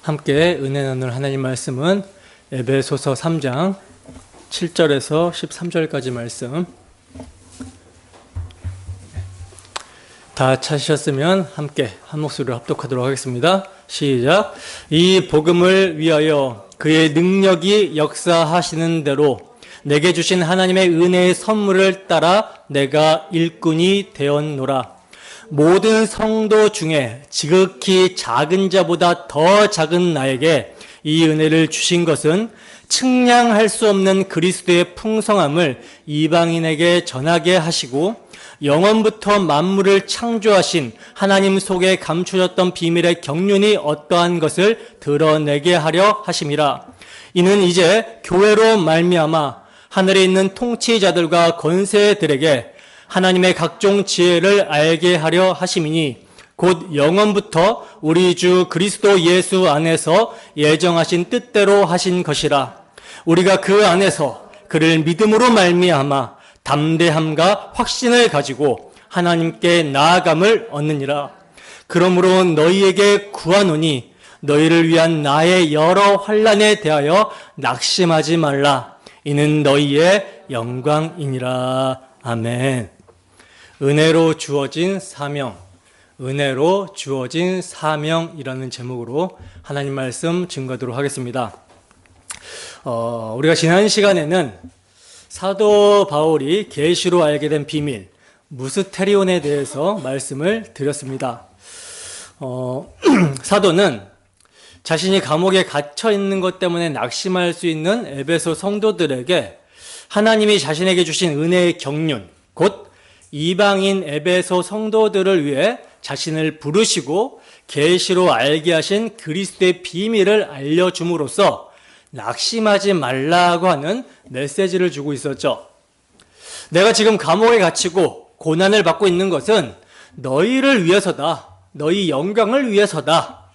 함께 은혜 나눌 하나님 말씀은 에베소서 3장 7절에서 13절까지 말씀. 다 찾으셨으면 함께 한 목소리로 합독하도록 하겠습니다. 시작. 이 복음을 위하여 그의 능력이 역사하시는 대로 내게 주신 하나님의 은혜의 선물을 따라 내가 일꾼이 되었노라. 모든 성도 중에 지극히 작은 자보다 더 작은 나에게 이 은혜를 주신 것은 측량할 수 없는 그리스도의 풍성함을 이방인에게 전하게 하시고 영원부터 만물을 창조하신 하나님 속에 감추어졌던 비밀의 경륜이 어떠한 것을 드러내게 하려 하심이라. 이는 이제 교회로 말미암아 하늘에 있는 통치자들과 권세들에게 하나님의 각종 지혜를 알게 하려 하심이니 곧 영원부터 우리 주 그리스도 예수 안에서 예정하신 뜻대로 하신 것이라. 우리가 그 안에서 그를 믿음으로 말미암아 담대함과 확신을 가지고 하나님께 나아감을 얻느니라. 그러므로 너희에게 구하노니 너희를 위한 나의 여러 환난에 대하여 낙심하지 말라. 이는 너희의 영광이니라. 아멘. 은혜로 주어진 사명, 은혜로 주어진 사명이라는 제목으로 하나님 말씀 증거하도록 하겠습니다. 우리가 지난 시간에는 사도 바울이 계시로 알게 된 비밀, 무스테리온에 대해서 말씀을 드렸습니다. 사도는 자신이 감옥에 갇혀 있는 것 때문에 낙심할 수 있는 에베소 성도들에게 하나님이 자신에게 주신 은혜의 경륜, 곧 이방인 에베소 성도들을 위해 자신을 부르시고 계시로 알게 하신 그리스도의 비밀을 알려줌으로써 낙심하지 말라고 하는 메시지를 주고 있었죠. 내가 지금 감옥에 갇히고 고난을 받고 있는 것은 너희를 위해서다. 너희 영광을 위해서다.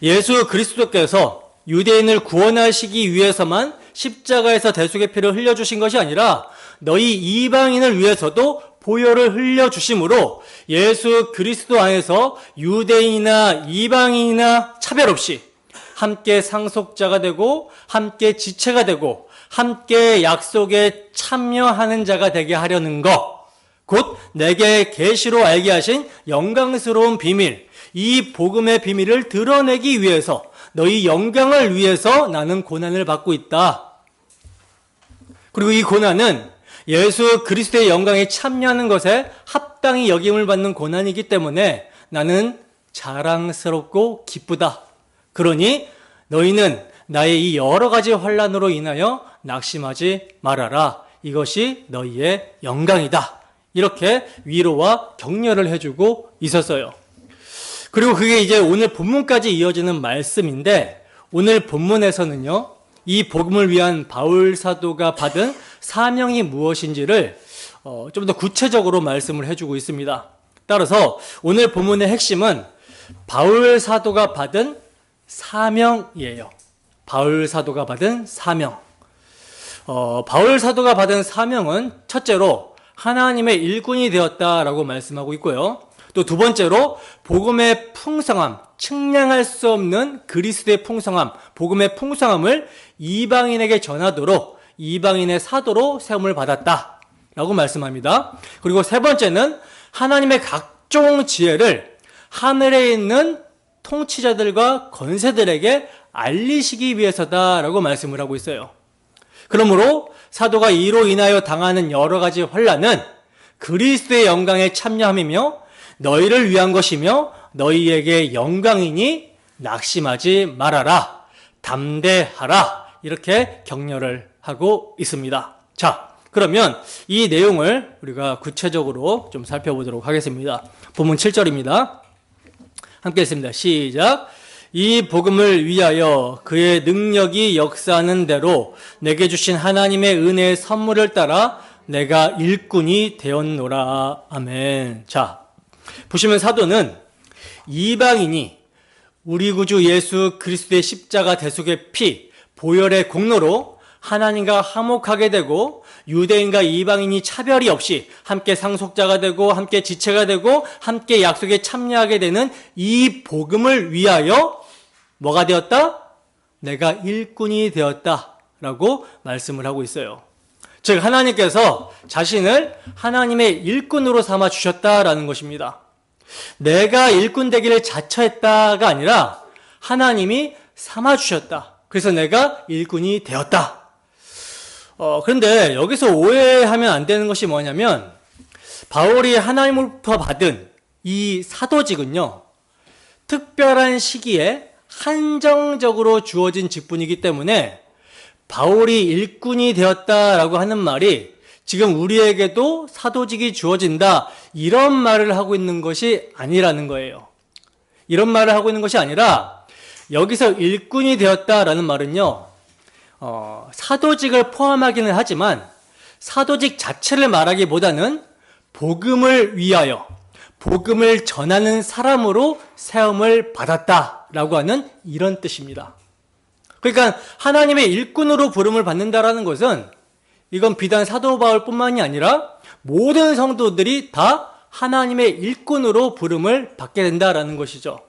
예수 그리스도께서 유대인을 구원하시기 위해서만 십자가에서 대속의 피를 흘려주신 것이 아니라 너희 이방인을 위해서도 보혈을 흘려주심으로 예수 그리스도 안에서 유대인이나 이방인이나 차별 없이 함께 상속자가 되고 함께 지체가 되고 함께 약속에 참여하는 자가 되게 하려는 것, 곧 내게 계시로 알게 하신 영광스러운 비밀, 이 복음의 비밀을 드러내기 위해서 너희 영광을 위해서 나는 고난을 받고 있다. 그리고 이 고난은 예수 그리스도의 영광에 참여하는 것에 합당히 여김을 받는 고난이기 때문에 나는 자랑스럽고 기쁘다. 그러니 너희는 나의 이 여러 가지 환난으로 인하여 낙심하지 말아라. 이것이 너희의 영광이다. 이렇게 위로와 격려를 해주고 있었어요. 그리고 그게 이제 오늘 본문까지 이어지는 말씀인데, 오늘 본문에서는요, 이 복음을 위한 바울 사도가 받은 사명이 무엇인지를 좀 더 구체적으로 말씀을 해주고 있습니다. 따라서 오늘 본문의 핵심은 바울 사도가 받은 사명이에요. 바울 사도가 받은 사명. 바울 사도가 받은 사명은 첫째로 하나님의 일꾼이 되었다라고 말씀하고 있고요. 또 두 번째로 복음의 풍성함, 측량할 수 없는 그리스도의 풍성함, 복음의 풍성함을 이방인에게 전하도록 이방인의 사도로 세움을 받았다라고 말씀합니다. 그리고 세 번째는 하나님의 각종 지혜를 하늘에 있는 통치자들과 권세들에게 알리시기 위해서다라고 말씀을 하고 있어요. 그러므로 사도가 이로 인하여 당하는 여러 가지 환난은 그리스도의 영광에 참여함이며 너희를 위한 것이며 너희에게 영광이니 낙심하지 말아라, 담대하라, 이렇게 격려를 하고 있습니다. 자, 그러면 이 내용을 우리가 구체적으로 좀 살펴보도록 하겠습니다. 본문 7절입니다. 함께 했습니다. 시작. 이 복음을 위하여 그의 능력이 역사하는 대로 내게 주신 하나님의 은혜의 선물을 따라 내가 일꾼이 되었노라. 아멘. 자, 보시면 사도는 이방인이 우리 구주 예수 그리스도의 십자가 대속의 피, 보혈의 공로로 하나님과 화목하게 되고 유대인과 이방인이 차별이 없이 함께 상속자가 되고 함께 지체가 되고 함께 약속에 참여하게 되는 이 복음을 위하여 뭐가 되었다? 내가 일꾼이 되었다 라고 말씀을 하고 있어요. 즉 하나님께서 자신을 하나님의 일꾼으로 삼아 주셨다라는 것입니다. 내가 일꾼 되기를 자처했다가 아니라 하나님이 삼아 주셨다. 그래서 내가 일꾼이 되었다. 그런데 여기서 오해하면 안 되는 것이 뭐냐면 바울이 하나님으로부터 받은 이 사도직은요, 특별한 시기에 한정적으로 주어진 직분이기 때문에 바울이 일꾼이 되었다라고 하는 말이 지금 우리에게도 사도직이 주어진다 이런 말을 하고 있는 것이 아니라는 거예요. 이런 말을 하고 있는 것이 아니라 여기서 일꾼이 되었다라는 말은요, 사도직을 포함하기는 하지만 사도직 자체를 말하기보다는 복음을 위하여 복음을 전하는 사람으로 세움을 받았다라고 하는 이런 뜻입니다. 그러니까 하나님의 일꾼으로 부름을 받는다라는 것은 이건 비단 사도 바울뿐만이 아니라 모든 성도들이 다 하나님의 일꾼으로 부름을 받게 된다라는 것이죠.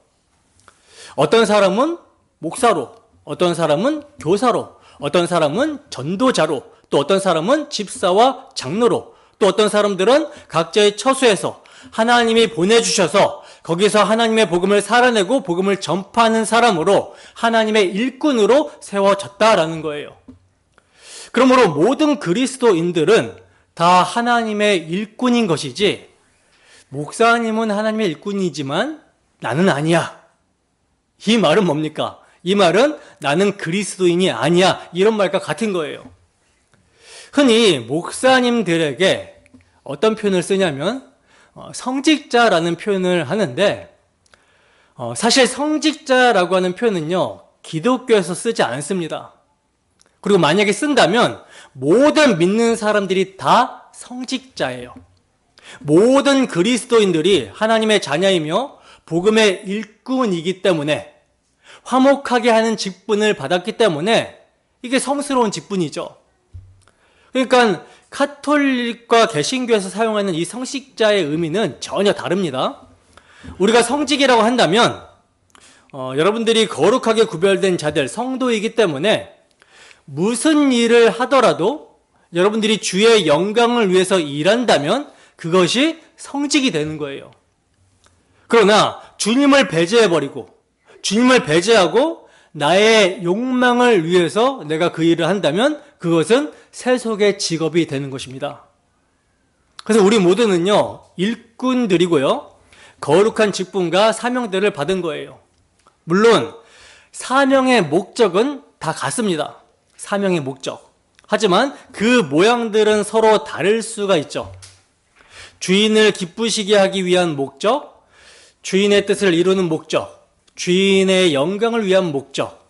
어떤 사람은 목사로, 어떤 사람은 교사로, 어떤 사람은 전도자로, 또 어떤 사람은 집사와 장로로, 또 어떤 사람들은 각자의 처소에서 하나님이 보내주셔서 거기서 하나님의 복음을 살아내고 복음을 전파하는 사람으로 하나님의 일꾼으로 세워졌다라는 거예요. 그러므로 모든 그리스도인들은 다 하나님의 일꾼인 것이지, 목사님은 하나님의 일꾼이지만 나는 아니야, 이 말은 뭡니까? 이 말은 나는 그리스도인이 아니야, 이런 말과 같은 거예요. 흔히 목사님들에게 어떤 표현을 쓰냐면 성직자라는 표현을 하는데, 사실 성직자라고 하는 표현은요, 기독교에서 쓰지 않습니다. 그리고 만약에 쓴다면 모든 믿는 사람들이 다 성직자예요. 모든 그리스도인들이 하나님의 자녀이며 복음의 일꾼이기 때문에, 화목하게 하는 직분을 받았기 때문에 이게 성스러운 직분이죠. 그러니까 카톨릭과 개신교에서 사용하는 이 성직자의 의미는 전혀 다릅니다. 우리가 성직이라고 한다면 여러분들이 거룩하게 구별된 자들, 성도이기 때문에 무슨 일을 하더라도 여러분들이 주의 영광을 위해서 일한다면 그것이 성직이 되는 거예요. 그러나 주님을 배제해버리고 주님을 배제하고 나의 욕망을 위해서 내가 그 일을 한다면 그것은 세속의 직업이 되는 것입니다. 그래서 우리 모두는요, 일꾼들이고요, 거룩한 직분과 사명들을 받은 거예요. 물론 사명의 목적은 다 같습니다. 사명의 목적. 하지만 그 모양들은 서로 다를 수가 있죠. 주인을 기쁘시게 하기 위한 목적, 주인의 뜻을 이루는 목적, 주인의 영광을 위한 목적.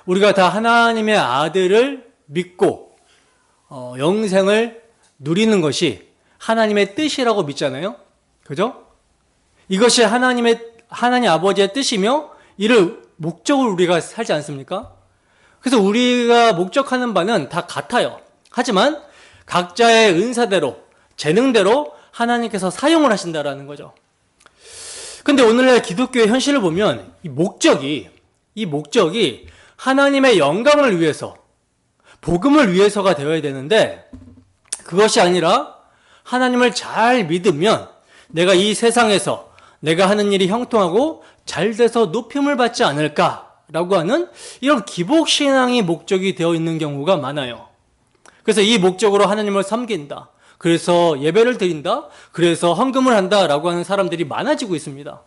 우리가 다 하나님의 아들을 믿고 영생을 누리는 것이 하나님의 뜻이라고 믿잖아요. 그죠? 이것이 하나님 아버지의 뜻이며 이를 목적으로 우리가 살지 않습니까? 그래서 우리가 목적하는 바는 다 같아요. 하지만 각자의 은사대로, 재능대로 하나님께서 사용을 하신다라는 거죠. 근데 오늘날 기독교의 현실을 보면 이 목적이 하나님의 영광을 위해서, 복음을 위해서가 되어야 되는데, 그것이 아니라 하나님을 잘 믿으면 내가 이 세상에서 내가 하는 일이 형통하고 잘 돼서 높임을 받지 않을까라고 하는 이런 기복신앙이 목적이 되어 있는 경우가 많아요. 그래서 이 목적으로 하나님을 섬긴다, 그래서 예배를 드린다, 그래서 헌금을 한다라고 하는 사람들이 많아지고 있습니다.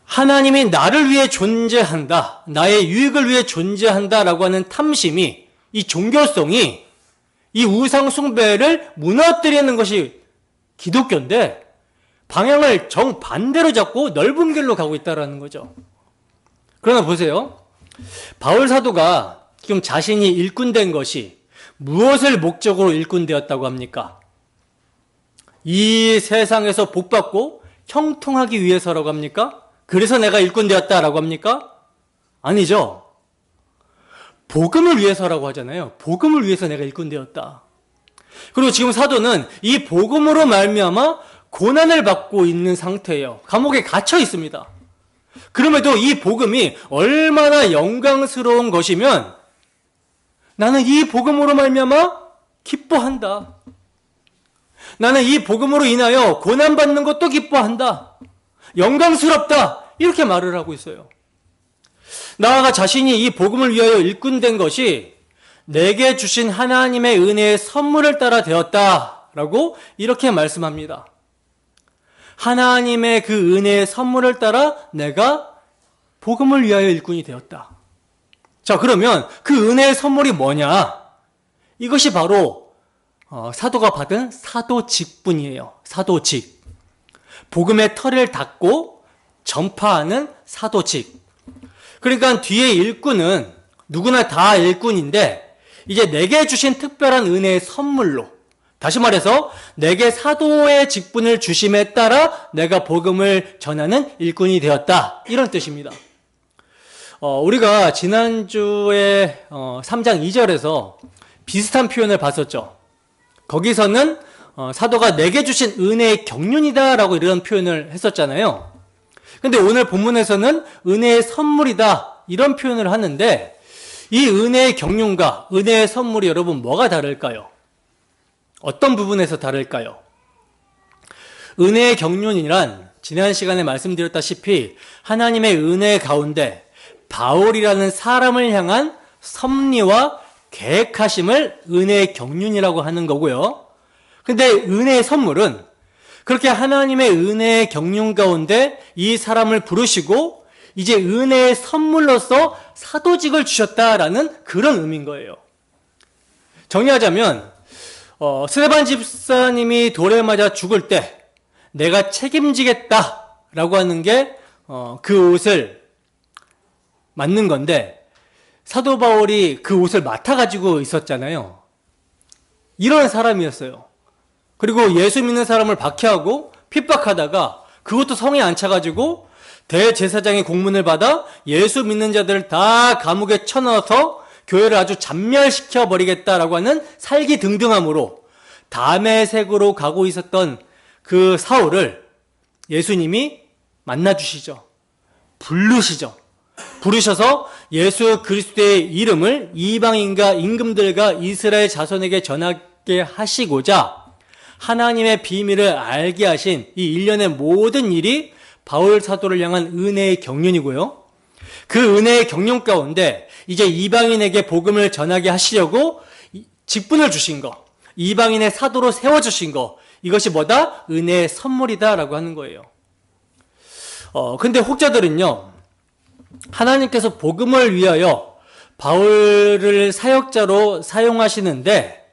하나님이 나를 위해 존재한다, 나의 유익을 위해 존재한다라고 하는 탐심이, 이 종교성이 이 우상 숭배를 무너뜨리는 것이 기독교인데 방향을 정반대로 잡고 넓은 길로 가고 있다는 거죠. 그러나 보세요. 바울 사도가 지금 자신이 일꾼된 것이 무엇을 목적으로 일꾼되었다고 합니까? 이 세상에서 복받고 형통하기 위해서라고 합니까? 그래서 내가 일꾼되었다라고 합니까? 아니죠. 복음을 위해서라고 하잖아요. 복음을 위해서 내가 일꾼되었다. 그리고 지금 사도는 이 복음으로 말미암아 고난을 받고 있는 상태예요. 감옥에 갇혀 있습니다. 그럼에도 이 복음이 얼마나 영광스러운 것이면 나는 이 복음으로 말미암아 기뻐한다. 나는 이 복음으로 인하여 고난받는 것도 기뻐한다. 영광스럽다. 이렇게 말을 하고 있어요. 나아가 자신이 이 복음을 위하여 일꾼된 것이 내게 주신 하나님의 은혜의 선물을 따라 되었다라고 이렇게 말씀합니다. 하나님의 그 은혜의 선물을 따라 내가 복음을 위하여 일꾼이 되었다. 자, 그러면 그 은혜의 선물이 뭐냐? 이것이 바로 사도가 받은 사도직분이에요. 사도직. 복음의 터를 닫고 전파하는 사도직. 그러니까 뒤에 일꾼은 누구나 다 일꾼인데 이제 내게 주신 특별한 은혜의 선물로, 다시 말해서 내게 사도의 직분을 주심에 따라 내가 복음을 전하는 일꾼이 되었다. 이런 뜻입니다. 우리가 지난주에 3장 2절에서 비슷한 표현을 봤었죠. 거기서는 사도가 내게 주신 은혜의 경륜이다 라고 이런 표현을 했었잖아요. 근데 오늘 본문에서는 은혜의 선물이다 이런 표현을 하는데 이 은혜의 경륜과 은혜의 선물이 여러분 뭐가 다를까요? 어떤 부분에서 다를까요? 은혜의 경륜이란 지난 시간에 말씀드렸다시피 하나님의 은혜 가운데 바울이라는 사람을 향한 섭리와 계획하심을 은혜의 경륜이라고 하는 거고요. 근데 은혜의 선물은 그렇게 하나님의 은혜의 경륜 가운데 이 사람을 부르시고 이제 은혜의 선물로서 사도직을 주셨다라는 그런 의미인 거예요. 정리하자면 스데반 집사님이 돌에 맞아 죽을 때 내가 책임지겠다라고 하는 게 그 옷을 맞는 건데 사도 바울이 그 옷을 맡아가지고 있었잖아요. 이런 사람이었어요. 그리고 예수 믿는 사람을 박해하고 핍박하다가 그것도 성에 안 차가지고 대제사장의 공문을 받아 예수 믿는 자들을 다 감옥에 쳐넣어서 교회를 아주 잔멸시켜 버리겠다라고 하는 살기등등함으로 다메섹으로 가고 있었던 그 사울을 예수님이 만나주시죠. 부르셔서 예수 그리스도의 이름을 이방인과 임금들과 이스라엘 자손에게 전하게 하시고자 하나님의 비밀을 알게 하신 이 일련의 모든 일이 바울 사도를 향한 은혜의 경륜이고요. 그 은혜의 경륜 가운데 이제 이방인에게 복음을 전하게 하시려고 직분을 주신 거, 이방인의 사도로 세워주신 거, 이것이 뭐다? 은혜의 선물이다라고 하는 거예요. 근데 혹자들은요, 하나님께서 복음을 위하여 바울을 사역자로 사용하시는데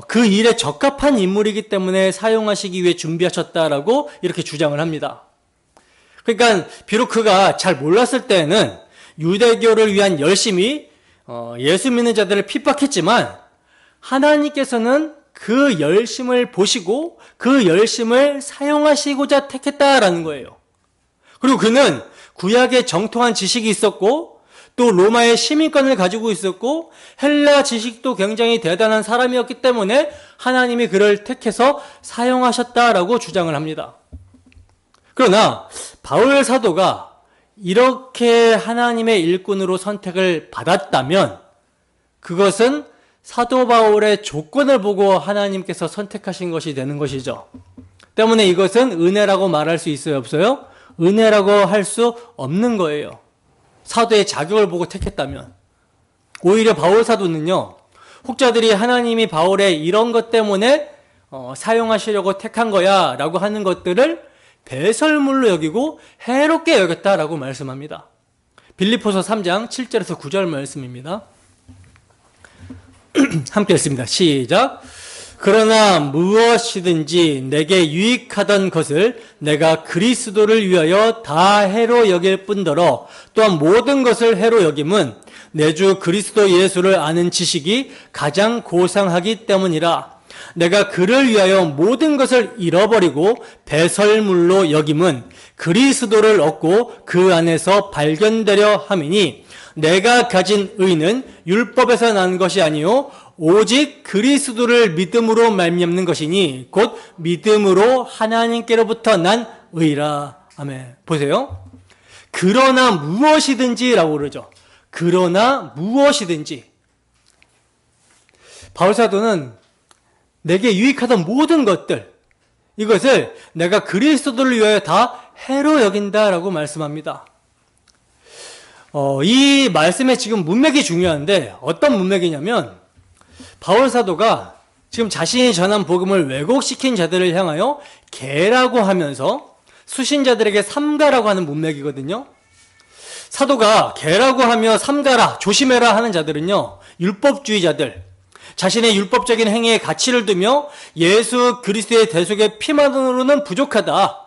그 일에 적합한 인물이기 때문에 사용하시기 위해 준비하셨다라고 이렇게 주장을 합니다. 그러니까 비록 그가 잘 몰랐을 때에는 유대교를 위한 열심히 예수 믿는 자들을 핍박했지만 하나님께서는 그 열심을 보시고 그 열심을 사용하시고자 택했다라는 거예요. 그리고 그는 구약의 정통한 지식이 있었고 또 로마의 시민권을 가지고 있었고 헬라 지식도 굉장히 대단한 사람이었기 때문에 하나님이 그를 택해서 사용하셨다라고 주장을 합니다. 그러나 바울 사도가 이렇게 하나님의 일꾼으로 선택을 받았다면 그것은 사도 바울의 조건을 보고 하나님께서 선택하신 것이 되는 것이죠. 때문에 이것은 은혜라고 말할 수 있어요, 없어요? 은혜라고 할 수 없는 거예요. 사도의 자격을 보고 택했다면. 오히려 바울 사도는요, 혹자들이 하나님이 바울의 이런 것 때문에 사용하시려고 택한 거야 라고 하는 것들을 배설물로 여기고 해롭게 여겼다라고 말씀합니다. 빌립보서 3장 7절에서 9절 말씀입니다. 함께 읽습니다. 시작. 그러나 무엇이든지 내게 유익하던 것을 내가 그리스도를 위하여 다 해로 여길 뿐더러 또한 모든 것을 해로 여김은 내 주 그리스도 예수를 아는 지식이 가장 고상하기 때문이라. 내가 그를 위하여 모든 것을 잃어버리고 배설물로 여김은 그리스도를 얻고 그 안에서 발견되려 함이니 내가 가진 의는 율법에서 난 것이 아니요 오직 그리스도를 믿음으로 말미암는 것이니 곧 믿음으로 하나님께로부터 난 의라. 아멘. 보세요. 그러나 무엇이든지라고 그러죠. 그러나 무엇이든지. 바울사도는 내게 유익하던 모든 것들, 이것을 내가 그리스도를 위하여 다 해로 여긴다라고 말씀합니다. 이 말씀의 지금 문맥이 중요한데 어떤 문맥이냐면 바울사도가 지금 자신이 전한 복음을 왜곡시킨 자들을 향하여 개라고 하면서 수신자들에게 삼가라고 하는 문맥이거든요. 사도가 개라고 하며 삼가라, 조심해라 하는 자들은요, 율법주의자들, 자신의 율법적인 행위에 가치를 두며 예수 그리스도의 대속의 피만으로는 부족하다,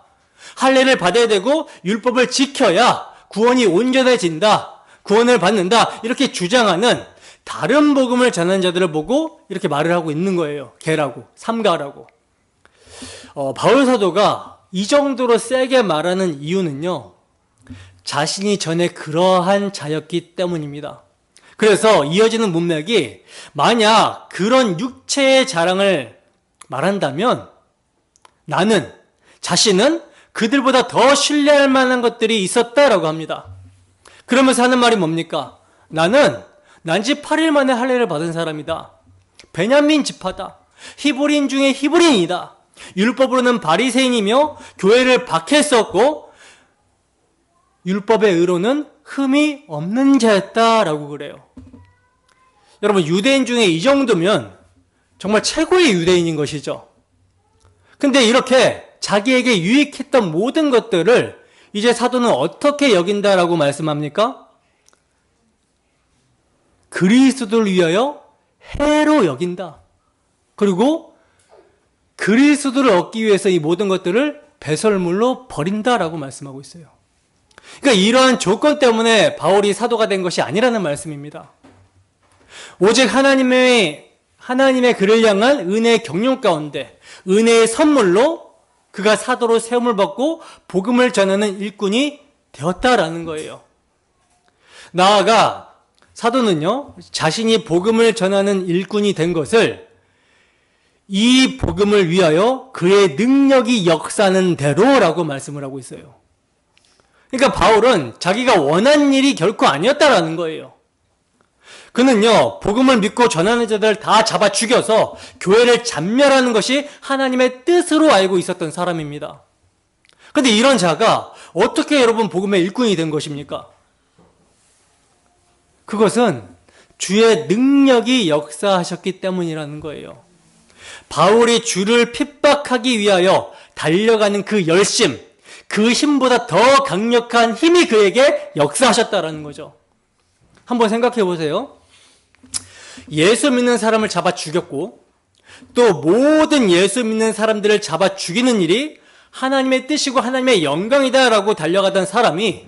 할례를 받아야 되고 율법을 지켜야 구원이 온전해진다, 구원을 받는다, 이렇게 주장하는 다른 복음을 전하는 자들을 보고 이렇게 말을 하고 있는 거예요. 개라고, 삼가라고. 바울 사도가 이 정도로 세게 말하는 이유는요, 자신이 전에 그러한 자였기 때문입니다. 그래서 이어지는 문맥이 만약 그런 육체의 자랑을 말한다면 자신은 그들보다 더 신뢰할 만한 것들이 있었다라고 합니다. 그러면서 하는 말이 뭡니까? 난지 8일 만에 할례를 받은 사람이다. 베냐민 지파다. 히브리인 중에 히브리인이다. 율법으로는 바리새인이며 교회를 박해했었고 율법의 의로는 흠이 없는 자였다라고 그래요. 여러분, 유대인 중에 이 정도면 정말 최고의 유대인인 것이죠. 근데 이렇게 자기에게 유익했던 모든 것들을 이제 사도는 어떻게 여긴다라고 말씀합니까? 그리스도를 위하여 해로 여긴다. 그리고 그리스도를 얻기 위해서 이 모든 것들을 배설물로 버린다라고 말씀하고 있어요. 그러니까 이러한 조건 때문에 바울이 사도가 된 것이 아니라는 말씀입니다. 오직 하나님의 그를 향한 은혜의 경륜 가운데 은혜의 선물로 그가 사도로 세움을 받고 복음을 전하는 일꾼이 되었다라는 거예요. 나아가 사도는요, 자신이 복음을 전하는 일꾼이 된 것을 이 복음을 위하여 그의 능력이 역사하는 대로라고 말씀을 하고 있어요. 그러니까 바울은 자기가 원한 일이 결코 아니었다라는 거예요. 그는요, 복음을 믿고 전하는 자들을 다 잡아 죽여서 교회를 잔멸하는 것이 하나님의 뜻으로 알고 있었던 사람입니다. 그런데 이런 자가 어떻게 여러분 복음의 일꾼이 된 것입니까? 그것은 주의 능력이 역사하셨기 때문이라는 거예요. 바울이 주를 핍박하기 위하여 달려가는 그 열심, 그 힘보다 더 강력한 힘이 그에게 역사하셨다라는 거죠. 한번 생각해 보세요. 예수 믿는 사람을 잡아 죽였고 또 모든 예수 믿는 사람들을 잡아 죽이는 일이 하나님의 뜻이고 하나님의 영광이다라고 달려가던 사람이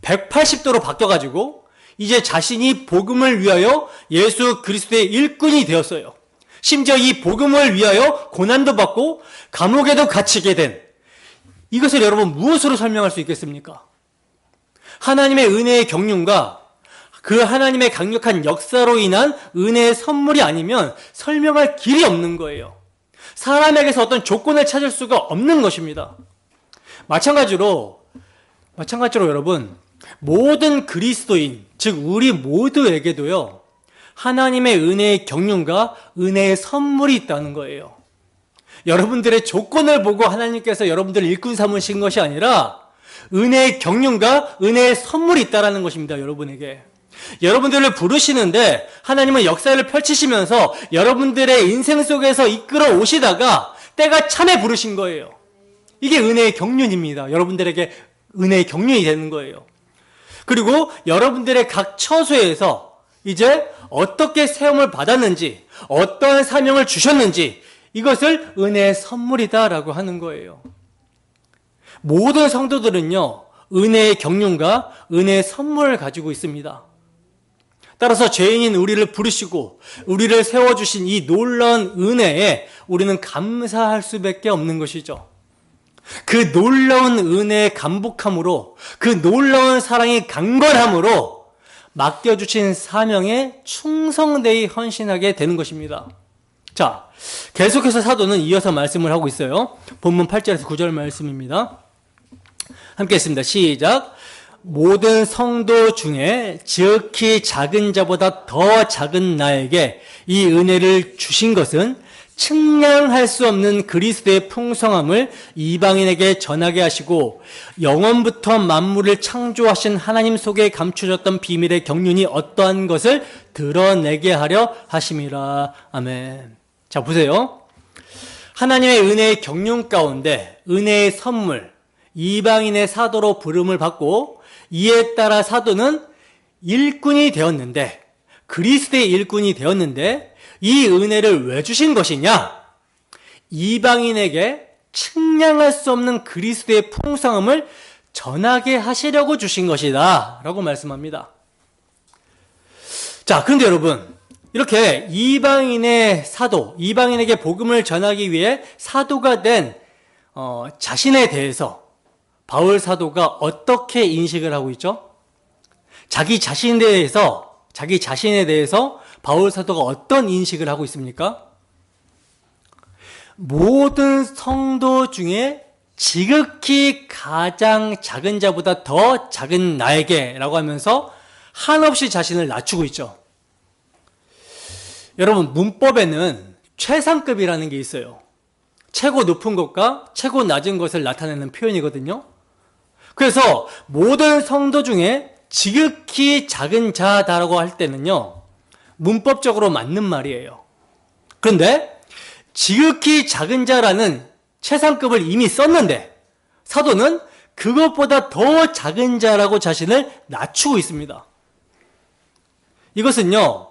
180도로 바뀌어가지고 이제 자신이 복음을 위하여 예수 그리스도의 일꾼이 되었어요. 심지어 이 복음을 위하여 고난도 받고 감옥에도 갇히게 된, 이것을 여러분 무엇으로 설명할 수 있겠습니까? 하나님의 은혜의 경륜과 그 하나님의 강력한 역사로 인한 은혜의 선물이 아니면 설명할 길이 없는 거예요. 사람에게서 어떤 조건을 찾을 수가 없는 것입니다. 마찬가지로 여러분, 모든 그리스도인, 즉 우리 모두에게도요, 하나님의 은혜의 경륜과 은혜의 선물이 있다는 거예요. 여러분들의 조건을 보고 하나님께서 여러분들을 일꾼 삼으신 것이 아니라 은혜의 경륜과 은혜의 선물이 있다는 것입니다. 여러분에게. 여러분들을 부르시는데 하나님은 역사를 펼치시면서 여러분들의 인생 속에서 이끌어 오시다가 때가 참에 부르신 거예요. 이게 은혜의 경륜입니다. 여러분들에게 은혜의 경륜이 되는 거예요. 그리고 여러분들의 각 처소에서 이제 어떻게 세움을 받았는지, 어떠한 사명을 주셨는지, 이것을 은혜의 선물이다라고 하는 거예요. 모든 성도들은요, 은혜의 경륜과 은혜의 선물을 가지고 있습니다. 따라서 죄인인 우리를 부르시고 우리를 세워주신 이 놀라운 은혜에 우리는 감사할 수밖에 없는 것이죠. 그 놀라운 은혜의 감복함으로, 그 놀라운 사랑의 강건함으로 맡겨주신 사명에 충성되이 헌신하게 되는 것입니다. 자, 계속해서 사도는 이어서 말씀을 하고 있어요. 본문 8절에서 9절 말씀입니다. 함께 했습니다. 시작. 모든 성도 중에 지극히 작은 자보다 더 작은 나에게 이 은혜를 주신 것은 측량할 수 없는 그리스도의 풍성함을 이방인에게 전하게 하시고 영원부터 만물을 창조하신 하나님 속에 감추어졌던 비밀의 경륜이 어떠한 것을 드러내게 하려 하심이라. 아멘. 자, 보세요. 하나님의 은혜의 경륜 가운데 은혜의 선물, 이방인의 사도로 부름을 받고 이에 따라 사도는 일꾼이 되었는데, 그리스도의 일꾼이 되었는데 이 은혜를 왜 주신 것이냐? 이방인에게 측량할 수 없는 그리스도의 풍성함을 전하게 하시려고 주신 것이다 라고 말씀합니다. 자, 그런데 여러분, 이렇게 이방인의 사도, 이방인에게 복음을 전하기 위해 사도가 된 자신에 대해서 바울 사도가 어떻게 인식을 하고 있죠? 자기 자신에 대해서 바울 사도가 어떤 인식을 하고 있습니까? 모든 성도 중에 지극히 가장 작은 자보다 더 작은 나에게 라고 하면서 한없이 자신을 낮추고 있죠. 여러분, 문법에는 최상급이라는 게 있어요. 최고 높은 것과 최고 낮은 것을 나타내는 표현이거든요. 그래서 모든 성도 중에 지극히 작은 자다라고 할 때는요, 문법적으로 맞는 말이에요. 그런데 지극히 작은 자라는 최상급을 이미 썼는데 사도는 그것보다 더 작은 자라고 자신을 낮추고 있습니다. 이것은요,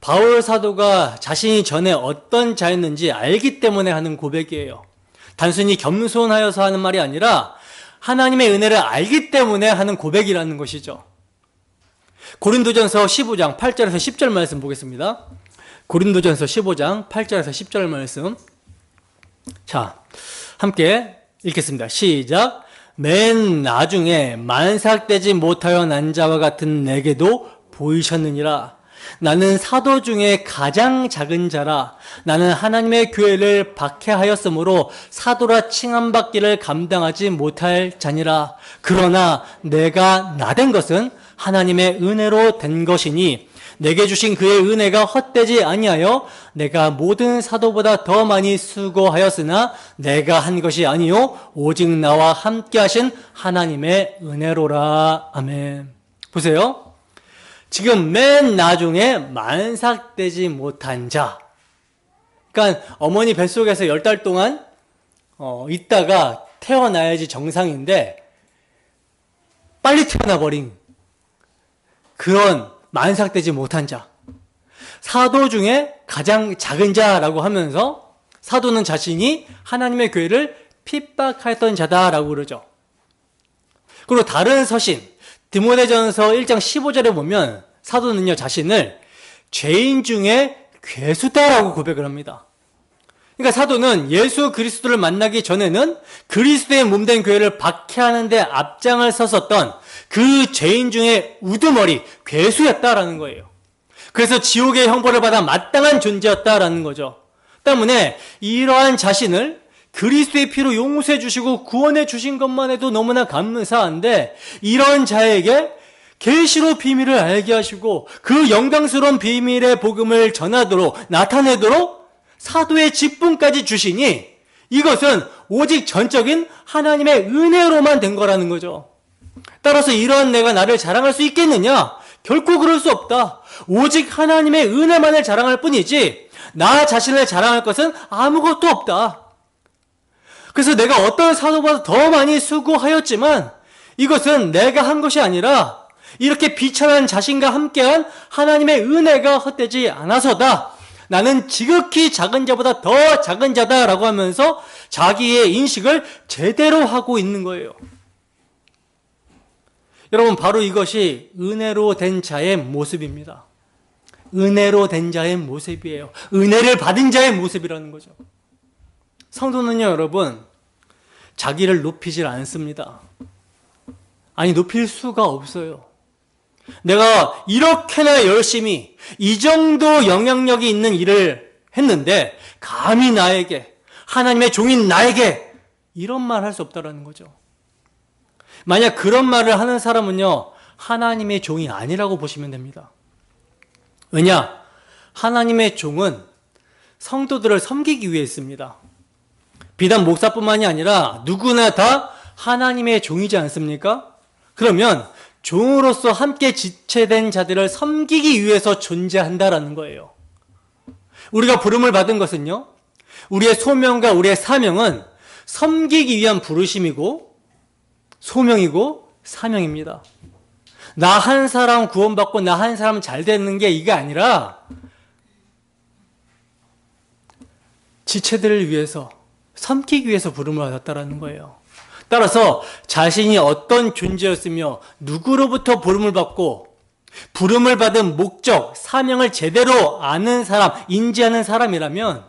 바울 사도가 자신이 전에 어떤 자였는지 알기 때문에 하는 고백이에요. 단순히 겸손하여서 하는 말이 아니라 하나님의 은혜를 알기 때문에 하는 고백이라는 것이죠. 고린도전서 15장 8절에서 10절 말씀 보겠습니다. 고린도전서 15장 8절에서 10절 말씀. 자, 함께 읽겠습니다. 시작. 맨 나중에 만삭되지 못하여 난 자와 같은 내게도 보이셨느니라. 나는 사도 중에 가장 작은 자라. 나는 하나님의 교회를 박해하였으므로 사도라 칭함받기를 감당하지 못할 자니라. 그러나 내가 나된 것은 하나님의 은혜로 된 것이니 내게 주신 그의 은혜가 헛되지 아니하여 내가 모든 사도보다 더 많이 수고하였으나 내가 한 것이 아니요 오직 나와 함께 하신 하나님의 은혜로라. 아멘. 보세요. 지금 맨 나중에 만삭되지 못한 자, 그러니까 어머니 뱃속에서 10달 동안 있다가 태어나야지 정상인데 빨리 태어나버린 그런 만삭되지 못한 자, 사도 중에 가장 작은 자라고 하면서 사도는 자신이 하나님의 교회를 핍박하였던 자다라고 그러죠. 그리고 다른 서신 디모데전서 1장 15절에 보면 사도는요, 자신을 죄인 중에 괴수다라고 고백을 합니다. 그러니까 사도는 예수 그리스도를 만나기 전에는 그리스도의 몸된 교회를 박해하는 데 앞장을 섰었던 그 죄인 중에 우두머리, 괴수였다라는 거예요. 그래서 지옥의 형벌을 받아 마땅한 존재였다라는 거죠. 때문에 이러한 자신을 그리스도의 피로 용서해 주시고 구원해 주신 것만 해도 너무나 감사한데, 이런 자에게 계시로 비밀을 알게 하시고 그 영광스러운 비밀의 복음을 전하도록 나타내도록 사도의 직분까지 주시니 이것은 오직 전적인 하나님의 은혜로만 된 거라는 거죠. 따라서 이러한 내가 나를 자랑할 수 있겠느냐? 결코 그럴 수 없다. 오직 하나님의 은혜만을 자랑할 뿐이지 나 자신을 자랑할 것은 아무것도 없다. 그래서 내가 어떤 사도보다 더 많이 수고하였지만 이것은 내가 한 것이 아니라 이렇게 비천한 자신과 함께한 하나님의 은혜가 헛되지 않아서다. 나는 지극히 작은 자보다 더 작은 자다라고 하면서 자기의 인식을 제대로 하고 있는 거예요. 여러분, 바로 이것이 은혜로 된 자의 모습입니다. 은혜로 된 자의 모습이에요. 은혜를 받은 자의 모습이라는 거죠. 성도는요, 여러분, 자기를 높이질 않습니다. 아니, 높일 수가 없어요. 내가 이렇게나 열심히 이 정도 영향력이 있는 일을 했는데 감히 나에게, 하나님의 종인 나에게 이런 말 할 수 없다라는 거죠. 만약 그런 말을 하는 사람은요, 하나님의 종이 아니라고 보시면 됩니다. 왜냐? 하나님의 종은 성도들을 섬기기 위해 있습니다. 비단 목사뿐만이 아니라 누구나 다 하나님의 종이지 않습니까? 그러면 종으로서 함께 지체된 자들을 섬기기 위해서 존재한다라는 거예요. 우리가 부름을 받은 것은요, 우리의 소명과 우리의 사명은 섬기기 위한 부르심이고 소명이고 사명입니다. 나 한 사람 구원받고 나 한 사람 잘 되는 게 이게 아니라 지체들을 위해서 섬기기 위해서 부름을 받았다라는 거예요. 따라서 자신이 어떤 존재였으며 누구로부터 부름을 받고 부름을 받은 목적, 사명을 제대로 아는 사람, 인지하는 사람이라면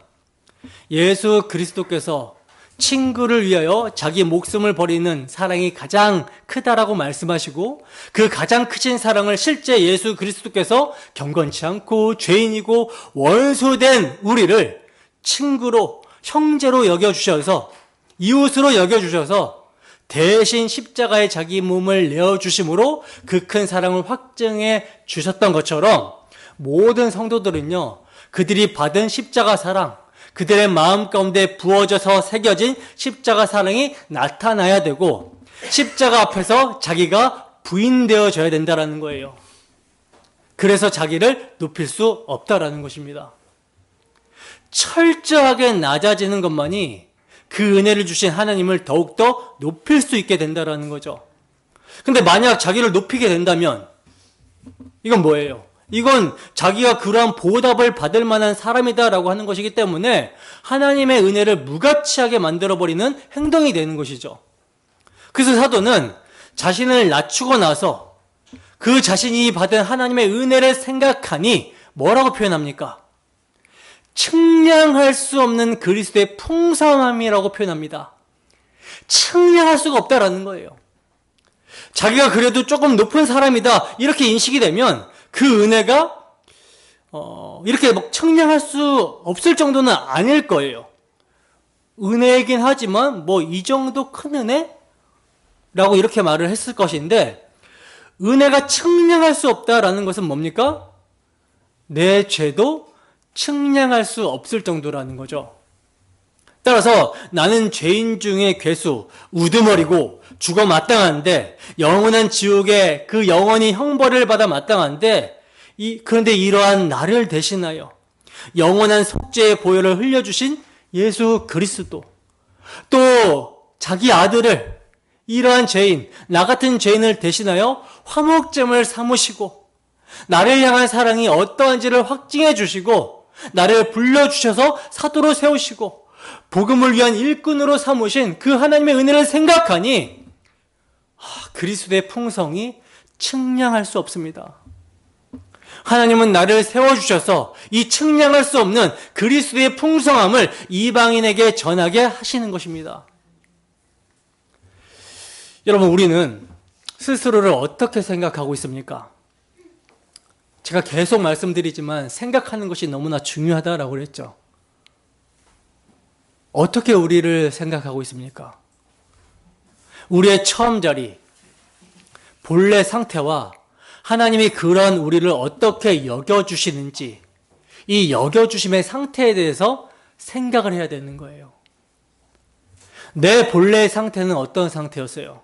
예수 그리스도께서 친구를 위하여 자기 목숨을 버리는 사랑이 가장 크다라고 말씀하시고 그 가장 크신 사랑을 실제 예수 그리스도께서 경건치 않고 죄인이고 원수된 우리를 친구로, 형제로 여겨주셔서 이웃으로 여겨주셔서 대신 십자가에 자기 몸을 내어주심으로 그 큰 사랑을 확증해 주셨던 것처럼 모든 성도들은요, 그들이 받은 십자가 사랑, 그들의 마음 가운데 부어져서 새겨진 십자가 사랑이 나타나야 되고 십자가 앞에서 자기가 부인되어져야 된다는 거예요. 그래서 자기를 높일 수 없다라는 것입니다. 철저하게 낮아지는 것만이 그 은혜를 주신 하나님을 더욱더 높일 수 있게 된다는 거죠. 근데 만약 자기를 높이게 된다면 이건 뭐예요? 이건 자기가 그러한 보답을 받을 만한 사람이다라고 하는 것이기 때문에 하나님의 은혜를 무가치하게 만들어버리는 행동이 되는 것이죠. 그래서 사도는 자신을 낮추고 나서 그 자신이 받은 하나님의 은혜를 생각하니 뭐라고 표현합니까? 측량할 수 없는 그리스도의 풍성함이라고 표현합니다. 측량할 수가 없다라는 거예요. 자기가 그래도 조금 높은 사람이다 이렇게 인식이 되면 그 은혜가 이렇게 막 측량할 수 없을 정도는 아닐 거예요. 은혜이긴 하지만 뭐 이 정도 큰 은혜? 라고 이렇게 말을 했을 것인데 은혜가 측량할 수 없다라는 것은 뭡니까? 내 죄도 측량할 수 없을 정도라는 거죠. 따라서 나는 죄인 중에 괴수, 우두머리고 죽어 마땅한데 영원한 지옥에 그 영원히 형벌을 받아 마땅한데 그런데 이러한 나를 대신하여 영원한 속죄의 보혈을 흘려주신 예수 그리스도 또 자기 아들을 이러한 죄인, 나 같은 죄인을 대신하여 화목제물 삼으시고 나를 향한 사랑이 어떠한지를 확증해 주시고 나를 불러주셔서 사도로 세우시고 복음을 위한 일꾼으로 삼으신 그 하나님의 은혜를 생각하니 그리스도의 풍성이 측량할 수 없습니다. 하나님은 나를 세워주셔서 이 측량할 수 없는 그리스도의 풍성함을 이방인에게 전하게 하시는 것입니다. 여러분, 우리는 스스로를 어떻게 생각하고 있습니까? 제가 계속 말씀드리지만 생각하는 것이 너무나 중요하다라고 그랬죠. 어떻게 우리를 생각하고 있습니까? 우리의 처음 자리, 본래 상태와 하나님이 그런 우리를 어떻게 여겨주시는지 이 여겨주심의 상태에 대해서 생각을 해야 되는 거예요. 내 본래의 상태는 어떤 상태였어요?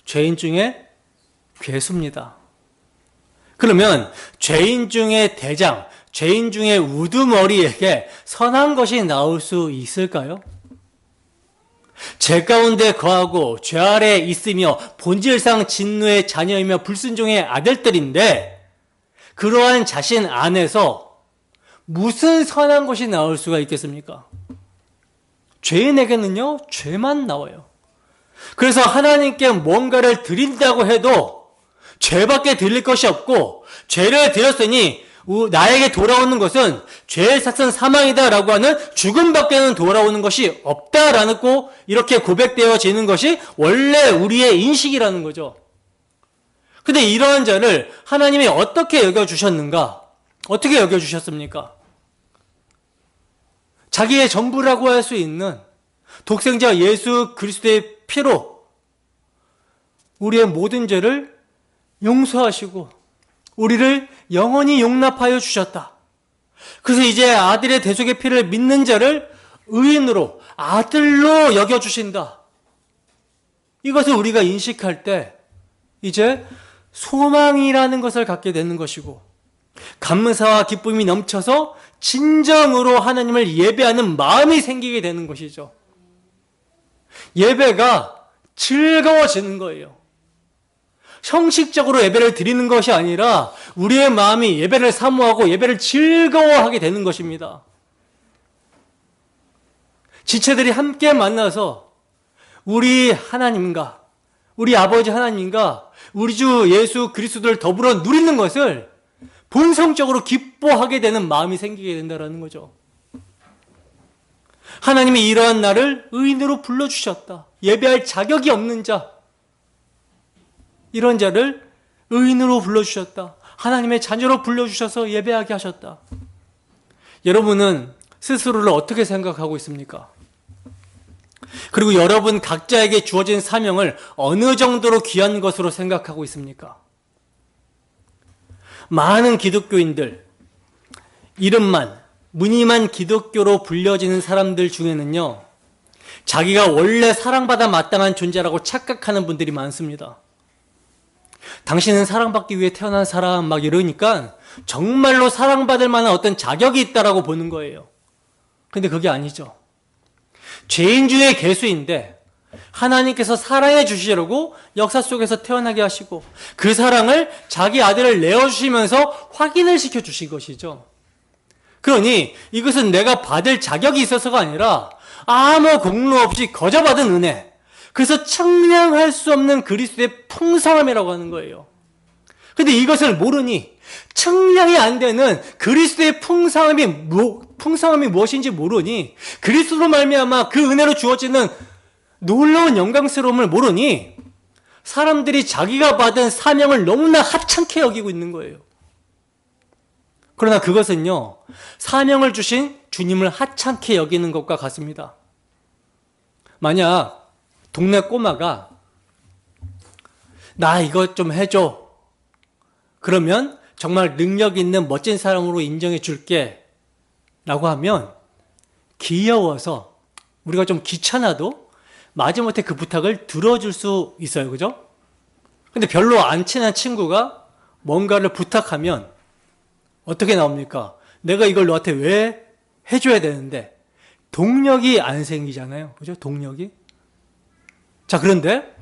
죄인 중에 괴수입니다. 그러면 죄인 중에 대장, 죄인 중에 우두머리에게 선한 것이 나올 수 있을까요? 죄 가운데 거하고 죄 아래 있으며 본질상 진노의 자녀이며 불순종의 아들들인데 그러한 자신 안에서 무슨 선한 것이 나올 수가 있겠습니까? 죄인에게는요, 죄만 나와요. 그래서 하나님께 뭔가를 드린다고 해도 죄밖에 드릴 것이 없고 죄를 드렸으니 나에게 돌아오는 것은 죄의 삭은 사망이다라고 하는 죽음밖에는 돌아오는 것이 없다라고 이렇게 고백되어지는 것이 원래 우리의 인식이라는 거죠. 근데 이러한 자를 하나님이 어떻게 여겨주셨는가? 어떻게 여겨주셨습니까? 자기의 전부라고 할 수 있는 독생자 예수 그리스도의 피로 우리의 모든 죄를 용서하시고 우리를 영원히 용납하여 주셨다. 그래서 이제 아들의 대속의 피를 믿는 자를 의인으로 아들로 여겨주신다. 이것을 우리가 인식할 때 이제 소망이라는 것을 갖게 되는 것이고 감사와 기쁨이 넘쳐서 진정으로 하나님을 예배하는 마음이 생기게 되는 것이죠. 예배가 즐거워지는 거예요. 형식적으로 예배를 드리는 것이 아니라 우리의 마음이 예배를 사모하고 예배를 즐거워하게 되는 것입니다. 지체들이 함께 만나서 우리 하나님과 우리 아버지 하나님과 우리 주 예수 그리스도를 더불어 누리는 것을 본성적으로 기뻐하게 되는 마음이 생기게 된다는 거죠. 하나님이 이러한 나를 의인으로 불러주셨다. 예배할 자격이 없는 자, 이런 자를 의인으로 불러주셨다. 하나님의 자녀로 불러주셔서 예배하게 하셨다. 여러분은 스스로를 어떻게 생각하고 있습니까? 그리고 여러분 각자에게 주어진 사명을 어느 정도로 귀한 것으로 생각하고 있습니까? 많은 기독교인들, 이름만, 무늬만 기독교로 불려지는 사람들 중에는요, 자기가 원래 사랑받아 마땅한 존재라고 착각하는 분들이 많습니다. 당신은 사랑받기 위해 태어난 사람 막 이러니까 정말로 사랑받을 만한 어떤 자격이 있다라고 보는 거예요. 근데 그게 아니죠. 죄인 중에 괴수인데 하나님께서 사랑해 주시려고 역사 속에서 태어나게 하시고 그 사랑을 자기 아들을 내어주시면서 확인을 시켜주신 것이죠. 그러니 이것은 내가 받을 자격이 있어서가 아니라 아무 공로 없이 거저 받은 은혜, 그래서 청량할 수 없는 그리스도의 풍성함이라고 하는 거예요. 근데 이것을 모르니 청량이 안 되는 그리스도의 풍성함이 무엇인지 모르니 그리스도로 말미암아 그 은혜로 주어지는 놀라운 영광스러움을 모르니 사람들이 자기가 받은 사명을 너무나 하찮게 여기고 있는 거예요. 그러나 그것은요, 사명을 주신 주님을 하찮게 여기는 것과 같습니다. 만약 동네 꼬마가 나 이것 좀 해줘, 그러면 정말 능력 있는 멋진 사람으로 인정해 줄게 라고 하면 귀여워서 우리가 좀 귀찮아도 마지못해 그 부탁을 들어줄 수 있어요. 그죠? 근데 별로 안 친한 친구가 뭔가를 부탁하면 어떻게 나옵니까? 내가 이걸 너한테 왜 해줘야 되는데 동력이 안 생기잖아요. 그죠? 동력이. 자, 그런데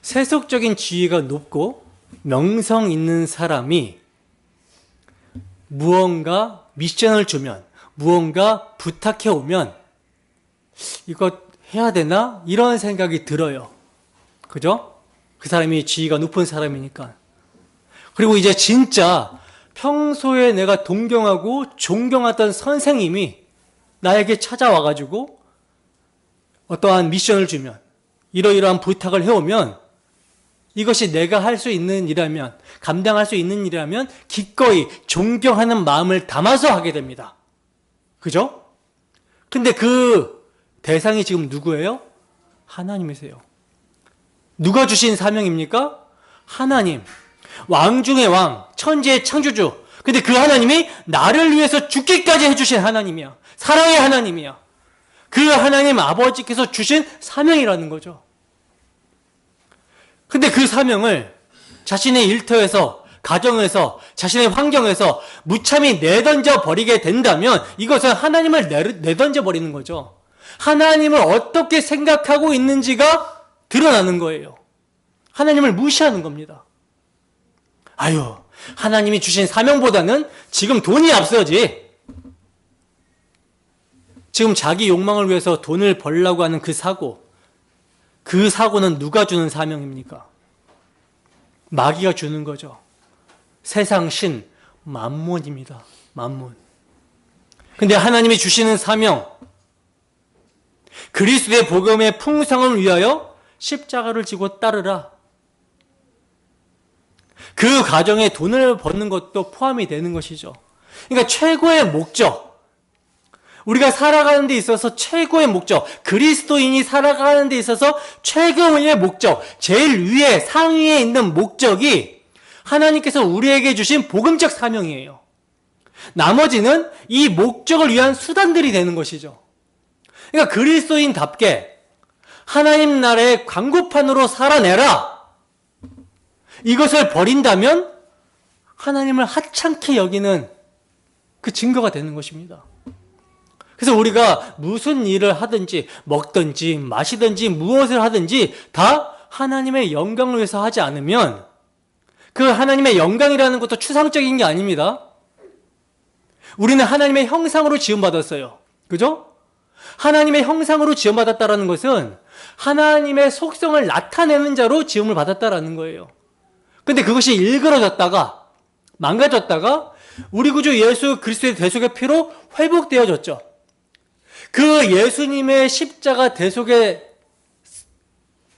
세속적인 지위가 높고 명성 있는 사람이 무언가 미션을 주면, 무언가 부탁해 오면 이거 해야 되나? 이런 생각이 들어요. 그죠? 그 사람이 지위가 높은 사람이니까. 그리고 이제 진짜 평소에 내가 동경하고 존경하던 선생님이 나에게 찾아와가지고 어떠한 미션을 주면, 이러이러한 부탁을 해오면 이것이 내가 할 수 있는 일이라면, 감당할 수 있는 일이라면 기꺼이 존경하는 마음을 담아서 하게 됩니다. 그죠? 근데 그 대상이 지금 누구예요? 하나님이세요. 누가 주신 사명입니까? 하나님. 왕 중의 왕, 천지의 창조주. 근데 그 하나님이 나를 위해서 죽기까지 해주신 하나님이야. 사랑의 하나님이야. 그 하나님 아버지께서 주신 사명이라는 거죠. 근데 그 사명을 자신의 일터에서, 가정에서, 자신의 환경에서 무참히 내던져 버리게 된다면 이것은 하나님을 내던져 버리는 거죠. 하나님을 어떻게 생각하고 있는지가 드러나는 거예요. 하나님을 무시하는 겁니다. 아유, 하나님이 주신 사명보다는 지금 돈이 앞서지. 지금 자기 욕망을 위해서 돈을 벌려고 하는 그 사고는 누가 주는 사명입니까? 마귀가 주는 거죠. 세상 신, 만몬입니다. 만몬. 근데 하나님이 주시는 사명, 그리스도의 복음의 풍성을 위하여 십자가를 지고 따르라. 그 과정에 돈을 버는 것도 포함이 되는 것이죠. 그러니까 최고의 목적, 우리가 살아가는 데 있어서 최고의 목적, 그리스도인이 살아가는 데 있어서 최고의 목적, 제일 위에 상위에 있는 목적이 하나님께서 우리에게 주신 복음적 사명이에요. 나머지는 이 목적을 위한 수단들이 되는 것이죠. 그러니까 그리스도인답게 하나님 나라의 광고판으로 살아내라. 이것을 버린다면 하나님을 하찮게 여기는 그 증거가 되는 것입니다. 그래서 우리가 무슨 일을 하든지 먹든지 마시든지 무엇을 하든지 다 하나님의 영광을 위해서 하지 않으면 그 하나님의 영광이라는 것도 추상적인 게 아닙니다. 우리는 하나님의 형상으로 지음받았어요. 그죠? 하나님의 형상으로 지음받았다는 것은 하나님의 속성을 나타내는 자로 지음을 받았다는 거예요. 근데 그것이 일그러졌다가 망가졌다가 우리 구주 예수 그리스도의 대속의 피로 회복되어졌죠. 그 예수님의 십자가 대속의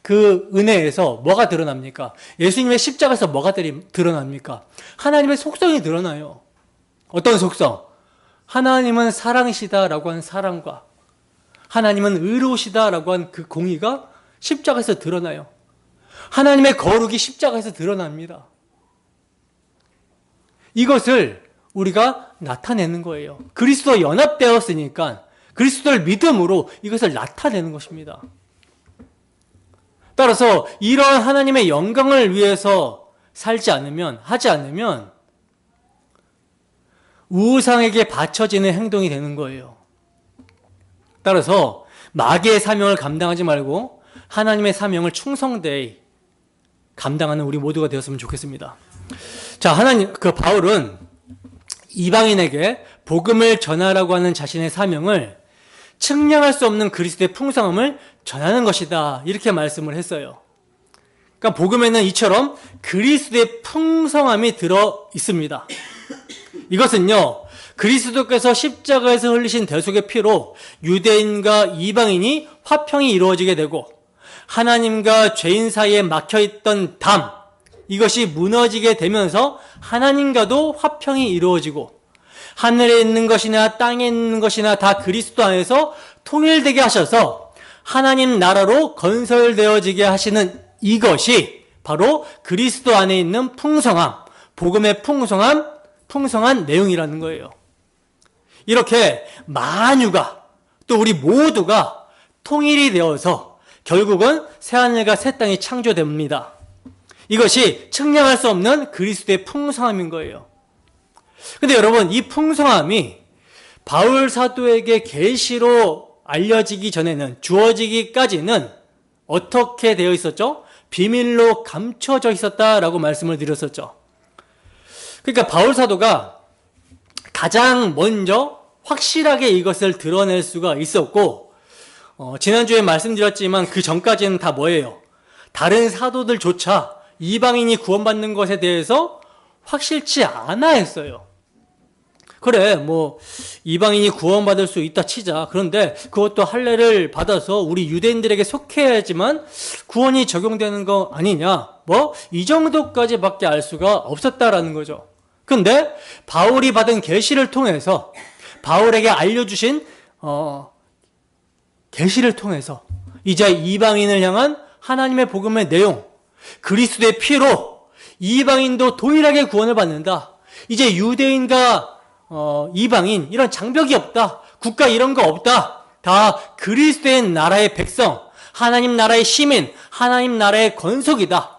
그 은혜에서 뭐가 드러납니까? 예수님의 십자가에서 뭐가 드러납니까? 하나님의 속성이 드러나요. 어떤 속성? 하나님은 사랑이시다라고 하는 사랑과 하나님은 의로우시다라고 한 그 공의가 십자가에서 드러나요. 하나님의 거룩이 십자가에서 드러납니다. 이것을 우리가 나타내는 거예요. 그리스도와 연합되었으니까 그리스도를 믿음으로 이것을 나타내는 것입니다. 따라서 이러한 하나님의 영광을 위해서 하지 않으면 우상에게 바쳐지는 행동이 되는 거예요. 따라서 마귀의 사명을 감당하지 말고 하나님의 사명을 충성되이 감당하는 우리 모두가 되었으면 좋겠습니다. 자, 바울은 이방인에게 복음을 전하라고 하는 자신의 사명을 측량할 수 없는 그리스도의 풍성함을 전하는 것이다. 이렇게 말씀을 했어요. 그러니까 복음에는 이처럼 그리스도의 풍성함이 들어 있습니다. 이것은요, 그리스도께서 십자가에서 흘리신 대속의 피로 유대인과 이방인이 화평이 이루어지게 되고 하나님과 죄인 사이에 막혀있던 담, 이것이 무너지게 되면서 하나님과도 화평이 이루어지고 하늘에 있는 것이나 땅에 있는 것이나 다 그리스도 안에서 통일되게 하셔서 하나님 나라로 건설되어지게 하시는 이것이 바로 그리스도 안에 있는 풍성함, 복음의 풍성한 내용이라는 거예요. 이렇게 만유가 또 우리 모두가 통일이 되어서 결국은 새하늘과 새 땅이 창조됩니다. 이것이 측량할 수 없는 그리스도의 풍성함인 거예요. 근데 여러분, 이 풍성함이 바울 사도에게 계시로 알려지기 전에는, 주어지기까지는 어떻게 되어 있었죠? 비밀로 감춰져 있었다라고 말씀을 드렸었죠. 그러니까 바울 사도가 가장 먼저 확실하게 이것을 드러낼 수가 있었고, 지난주에 말씀드렸지만 그 전까지는 다 뭐예요? 다른 사도들조차 이방인이 구원받는 것에 대해서 확실치 않아 했어요. 그래, 이방인이 구원받을 수 있다 치자. 그런데 그것도 할례를 받아서 우리 유대인들에게 속해야지만 구원이 적용되는 거 아니냐? 이 정도까지밖에 알 수가 없었다라는 거죠. 근데 바울이 받은 계시를 통해서, 바울에게 알려주신 계시를 통해서 이제 이방인을 향한 하나님의 복음의 내용, 그리스도의 피로 이방인도 동일하게 구원을 받는다. 이제 유대인과 이방인 이런 장벽이 없다. 국가 이런 거 없다. 다 그리스도의 나라의 백성, 하나님 나라의 시민, 하나님 나라의 권속이다.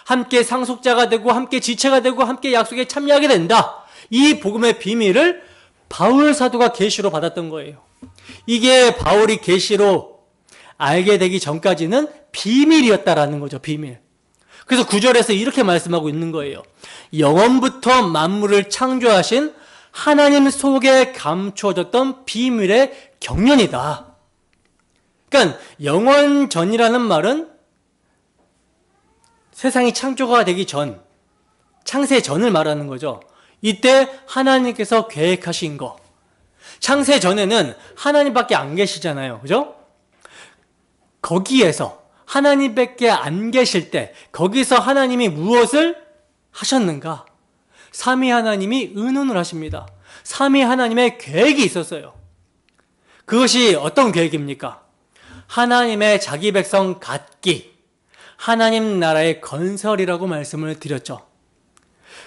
함께 상속자가 되고 함께 지체가 되고 함께 약속에 참여하게 된다. 이 복음의 비밀을 바울 사도가 계시로 받았던 거예요. 이게 바울이 계시로 알게 되기 전까지는 비밀이었다라는 거죠. 비밀. 그래서 9절에서 이렇게 말씀하고 있는 거예요. 영원부터 만물을 창조하신 하나님 속에 감추어졌던 비밀의 경륜이다. 그러니까 영원전이라는 말은 세상이 창조가 되기 전, 창세 전을 말하는 거죠. 이때 하나님께서 계획하신 거. 창세 전에는 하나님밖에 안 계시잖아요. 그죠? 거기에서 하나님밖에 안 계실 때 거기서 하나님이 무엇을 하셨는가? 삼위 하나님이 의논을 하십니다. 삼위 하나님의 계획이 있었어요. 그것이 어떤 계획입니까? 하나님의 자기 백성 갖기, 하나님 나라의 건설이라고 말씀을 드렸죠.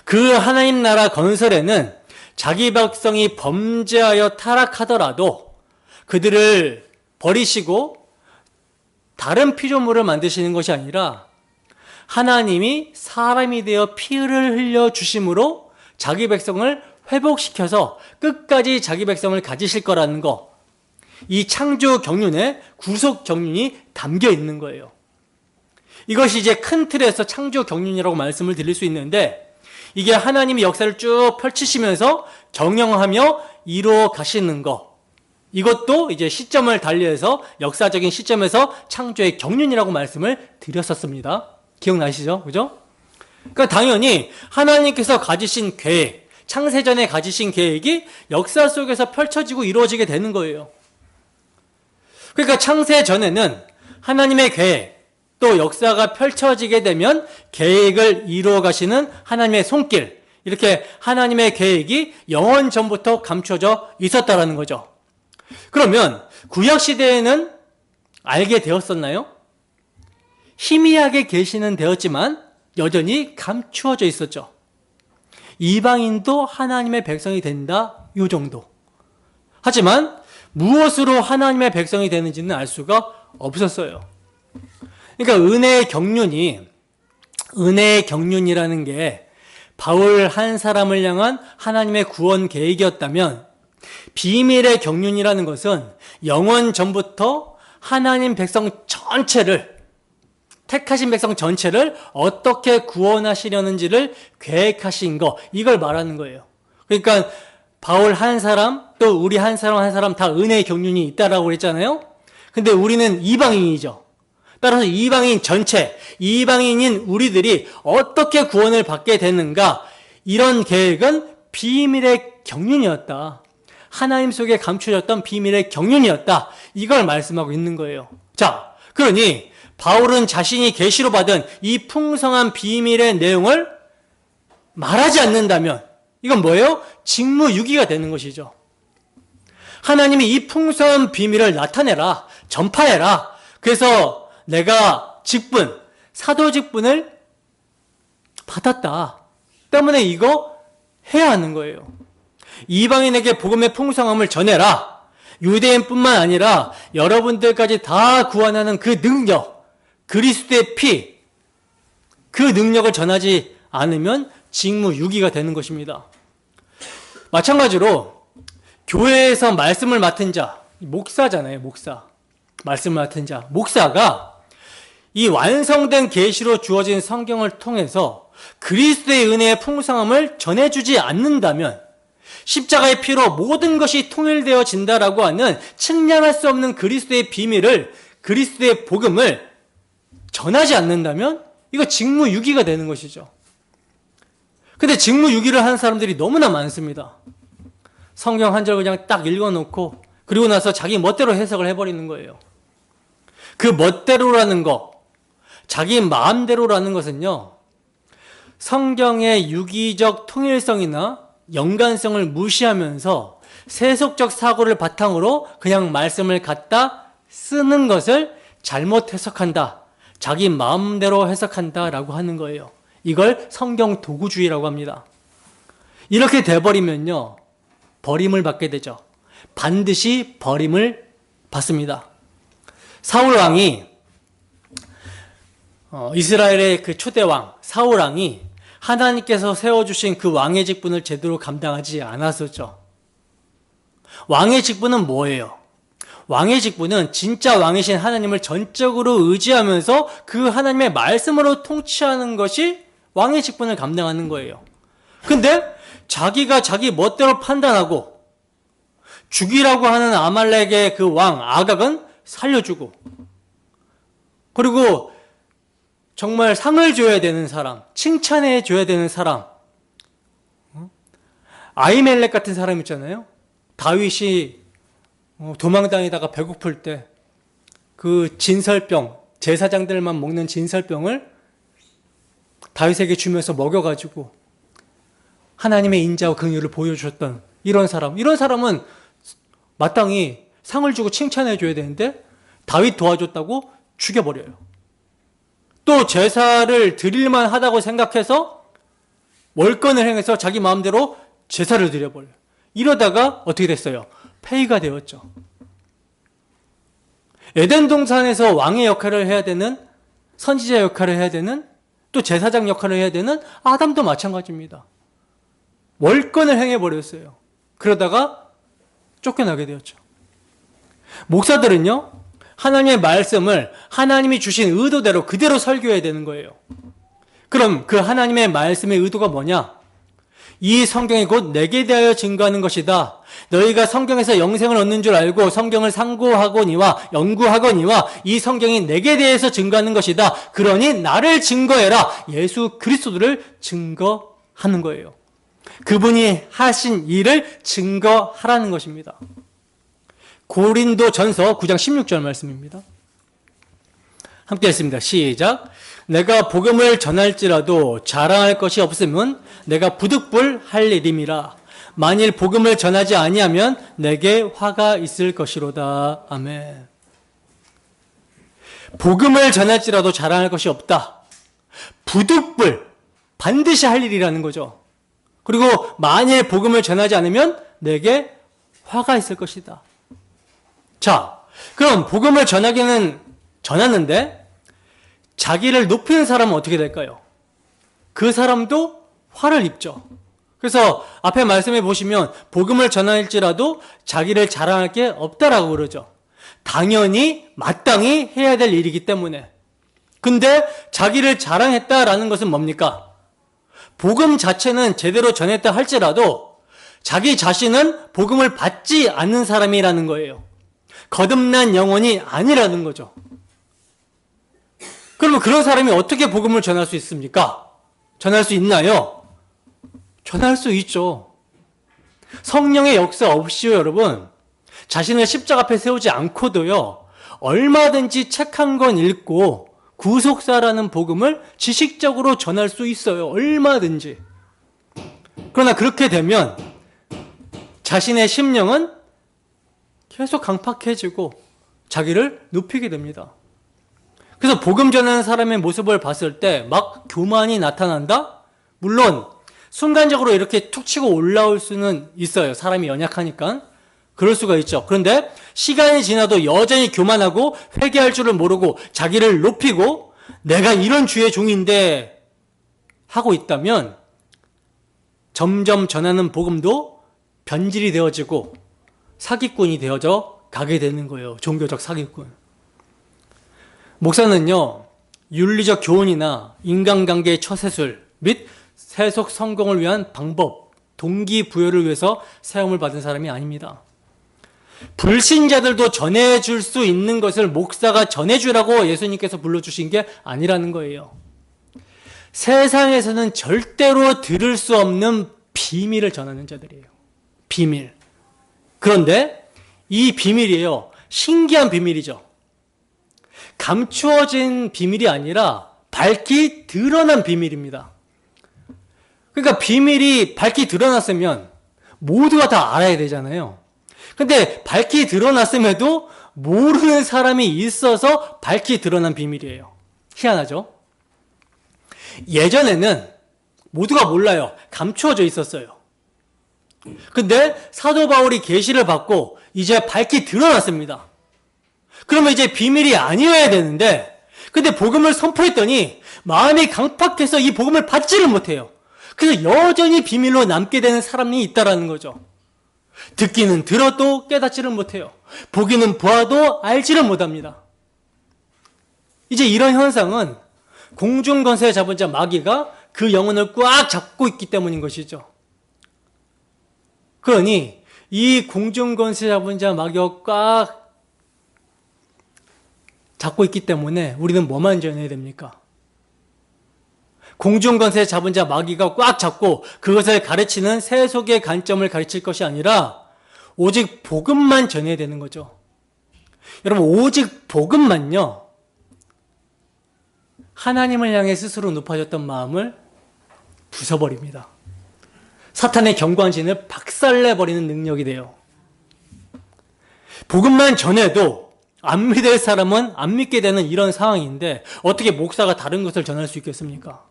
그 하나님 나라 건설에는 자기 백성이 범죄하여 타락하더라도 그들을 버리시고 다른 피조물을 만드시는 것이 아니라 하나님이 사람이 되어 피를 흘려 주심으로 자기 백성을 회복시켜서 끝까지 자기 백성을 가지실 거라는 거, 이 창조 경륜에 구속 경륜이 담겨 있는 거예요. 이것이 이제 큰 틀에서 창조 경륜이라고 말씀을 드릴 수 있는데, 이게 하나님이 역사를 쭉 펼치시면서 경영하며 이루어 가시는 거, 이것도 이제 시점을 달리해서 역사적인 시점에서 창조의 경륜이라고 말씀을 드렸었습니다. 기억나시죠? 그죠? 그러니까 당연히 하나님께서 가지신 계획, 창세전에 가지신 계획이 역사 속에서 펼쳐지고 이루어지게 되는 거예요. 그러니까 창세전에는 하나님의 계획, 또 역사가 펼쳐지게 되면 계획을 이루어 가시는 하나님의 손길, 이렇게 하나님의 계획이 영원 전부터 감춰져 있었다라는 거죠. 그러면 구약시대에는 알게 되었었나요? 희미하게 계시는 되었지만 여전히 감추어져 있었죠. 이방인도 하나님의 백성이 된다, 요 정도. 하지만 무엇으로 하나님의 백성이 되는지는 알 수가 없었어요. 그러니까 은혜의 경륜이라는 게 바울 한 사람을 향한 하나님의 구원 계획이었다면, 비밀의 경륜이라는 것은 영원 전부터 하나님 백성 전체를, 택하신 백성 전체를 어떻게 구원하시려는지를 계획하신 거, 이걸 말하는 거예요. 그러니까 바울 한 사람, 또 우리 한 사람 한 사람 다 은혜의 경륜이 있다라고 했잖아요. 근데 우리는 이방인이죠. 따라서 이방인 전체, 이방인인 우리들이 어떻게 구원을 받게 되는가, 이런 계획은 비밀의 경륜이었다. 하나님 속에 감춰졌던 비밀의 경륜이었다. 이걸 말씀하고 있는 거예요. 자, 그러니 바울은 자신이 계시로 받은 이 풍성한 비밀의 내용을 말하지 않는다면 이건 뭐예요? 직무유기가 되는 것이죠. 하나님이 이 풍성한 비밀을 나타내라, 전파해라. 그래서 내가 사도 직분을 받았다 때문에 이거 해야 하는 거예요. 이방인에게 복음의 풍성함을 전해라. 유대인뿐만 아니라 여러분들까지 다 구원하는 그 능력, 그리스도의 피, 그 능력을 전하지 않으면 직무유기가 되는 것입니다. 마찬가지로 교회에서 말씀을 맡은 자, 목사잖아요. 말씀을 맡은 자, 목사가 이 완성된 계시로 주어진 성경을 통해서 그리스도의 은혜의 풍성함을 전해주지 않는다면, 십자가의 피로 모든 것이 통일되어진다라고 하는 측량할 수 없는 그리스도의 비밀을, 그리스도의 복음을 전하지 않는다면 이거 직무유기가 되는 것이죠. 근데 직무유기를 하는 사람들이 너무나 많습니다. 성경 한 절 그냥 딱 읽어놓고 그리고 나서 자기 멋대로 해석을 해버리는 거예요. 그 멋대로라는 거, 자기 마음대로라는 것은요, 성경의 유기적 통일성이나 연관성을 무시하면서 세속적 사고를 바탕으로 그냥 말씀을 갖다 쓰는 것을 잘못 해석한다, 자기 마음대로 해석한다라고 하는 거예요. 이걸 성경 도구주의라고 합니다. 이렇게 돼버리면요, 버림을 받게 되죠. 반드시 버림을 받습니다. 사울 왕이, 이스라엘의 그 초대왕 사울 왕이 하나님께서 세워주신 그 왕의 직분을 제대로 감당하지 않았었죠. 왕의 직분은 뭐예요? 왕의 직분은 진짜 왕이신 하나님을 전적으로 의지하면서 그 하나님의 말씀으로 통치하는 것이 왕의 직분을 감당하는 거예요. 근데 자기가 자기 멋대로 판단하고 죽이라고 하는 아말렉의 그 왕 아각은 살려주고, 그리고 정말 상을 줘야 되는 사람, 칭찬해 줘야 되는 사람, 아히멜렉 같은 사람 있잖아요. 다윗이 도망다니다가 배고플 때 그 진설병, 제사장들만 먹는 진설병을 다윗에게 주면서 먹여가지고 하나님의 인자와 긍휼을 보여주셨던 이런 사람은 마땅히 상을 주고 칭찬해 줘야 되는데 다윗 도와줬다고 죽여버려요. 또 제사를 드릴만 하다고 생각해서 월권을 행해서 자기 마음대로 제사를 드려버려요. 이러다가 어떻게 됐어요? 폐위가 되었죠. 에덴 동산에서 왕의 역할을 해야 되는, 선지자 역할을 해야 되는, 또 제사장 역할을 해야 되는 아담도 마찬가지입니다. 월권을 행해버렸어요. 그러다가 쫓겨나게 되었죠. 목사들은요, 하나님의 말씀을 하나님이 주신 의도대로 그대로 설교해야 되는 거예요. 그럼 그 하나님의 말씀의 의도가 뭐냐? 이 성경이 곧 내게 대하여 증거하는 것이다. 너희가 성경에서 영생을 얻는 줄 알고 성경을 상고하거니와 연구하거니와 이 성경이 내게 대해서 증거하는 것이다. 그러니 나를 증거해라. 예수 그리스도를 증거하는 거예요. 그분이 하신 일을 증거하라는 것입니다. 고린도전서 9장 16절 말씀입니다. 함께 했습니다. 시작. 내가 복음을 전할지라도 자랑할 것이 없으면 내가 부득불할 일임이라. 만일 복음을 전하지 아니하면 내게 화가 있을 것이로다. 아멘. 복음을 전할지라도 자랑할 것이 없다. 부득불, 반드시 할 일이라는 거죠. 그리고 만일 복음을 전하지 않으면 내게 화가 있을 것이다. 자, 그럼 복음을 전하기는 전하는데 자기를 높이는 사람은 어떻게 될까요? 그 사람도 화를 입죠. 그래서 앞에 말씀해 보시면 복음을 전할지라도 자기를 자랑할 게 없다라고 그러죠. 당연히 마땅히 해야 될 일이기 때문에. 근데 자기를 자랑했다라는 것은 뭡니까? 복음 자체는 제대로 전했다 할지라도 자기 자신은 복음을 받지 않는 사람이라는 거예요. 거듭난 영혼이 아니라는 거죠. 그러면 그런 사람이 어떻게 복음을 전할 수 있습니까? 전할 수 있나요? 전할 수 있죠. 성령의 역사 없이요, 여러분. 자신을 십자가 앞에 세우지 않고도요, 얼마든지 책 한 권 읽고 구속사라는 복음을 지식적으로 전할 수 있어요. 얼마든지. 그러나 그렇게 되면 자신의 심령은 계속 강팍해지고 자기를 눕히게 됩니다. 그래서 복음 전하는 사람의 모습을 봤을 때 막 교만이 나타난다? 물론 순간적으로 이렇게 툭 치고 올라올 수는 있어요. 사람이 연약하니까. 그럴 수가 있죠. 그런데 시간이 지나도 여전히 교만하고 회개할 줄을 모르고 자기를 높이고 내가 이런 주의 종인데 하고 있다면 점점 전하는 복음도 변질이 되어지고 사기꾼이 되어져 가게 되는 거예요. 종교적 사기꾼. 목사는요, 윤리적 교훈이나 인간관계의 처세술 및 세속 성공을 위한 방법, 동기부여를 위해서 세움을 받은 사람이 아닙니다. 불신자들도 전해줄 수 있는 것을 목사가 전해주라고 예수님께서 불러주신 게 아니라는 거예요. 세상에서는 절대로 들을 수 없는 비밀을 전하는 자들이에요. 비밀. 그런데 이 비밀이에요. 신기한 비밀이죠. 감추어진 비밀이 아니라 밝히 드러난 비밀입니다. 그러니까 비밀이 밝히 드러났으면 모두가 다 알아야 되잖아요. 근데 밝히 드러났음에도 모르는 사람이 있어서 밝히 드러난 비밀이에요. 희한하죠? 예전에는 모두가 몰라요. 감추어져 있었어요. 근데 사도 바울이 계시를 받고 이제 밝히 드러났습니다. 그러면 이제 비밀이 아니어야 되는데, 근데 복음을 선포했더니 마음이 강팍해서 이 복음을 받지를 못해요. 그래서 여전히 비밀로 남게 되는 사람이 있다라는 거죠. 듣기는 들어도 깨닫지를 못해요. 보기는 보아도 알지를 못합니다. 이제 이런 현상은 공중권세 잡은 자 마귀가 그 영혼을 꽉 잡고 있기 때문인 것이죠. 그러니 이 공중권세 잡은 자 마귀가 꽉 잡고 있기 때문에 우리는 뭐만 전해야 됩니까? 공중권세 잡은 자 마귀가 꽉 잡고 그것을 가르치는 세속의 관점을 가르칠 것이 아니라 오직 복음만 전해야 되는 거죠. 여러분, 오직 복음만요, 하나님을 향해 스스로 높아졌던 마음을 부숴버립니다. 사탄의 경관신을 박살내버리는 능력이 돼요. 복음만 전해도 안 믿을 사람은 안 믿게 되는 이런 상황인데 어떻게 목사가 다른 것을 전할 수 있겠습니까?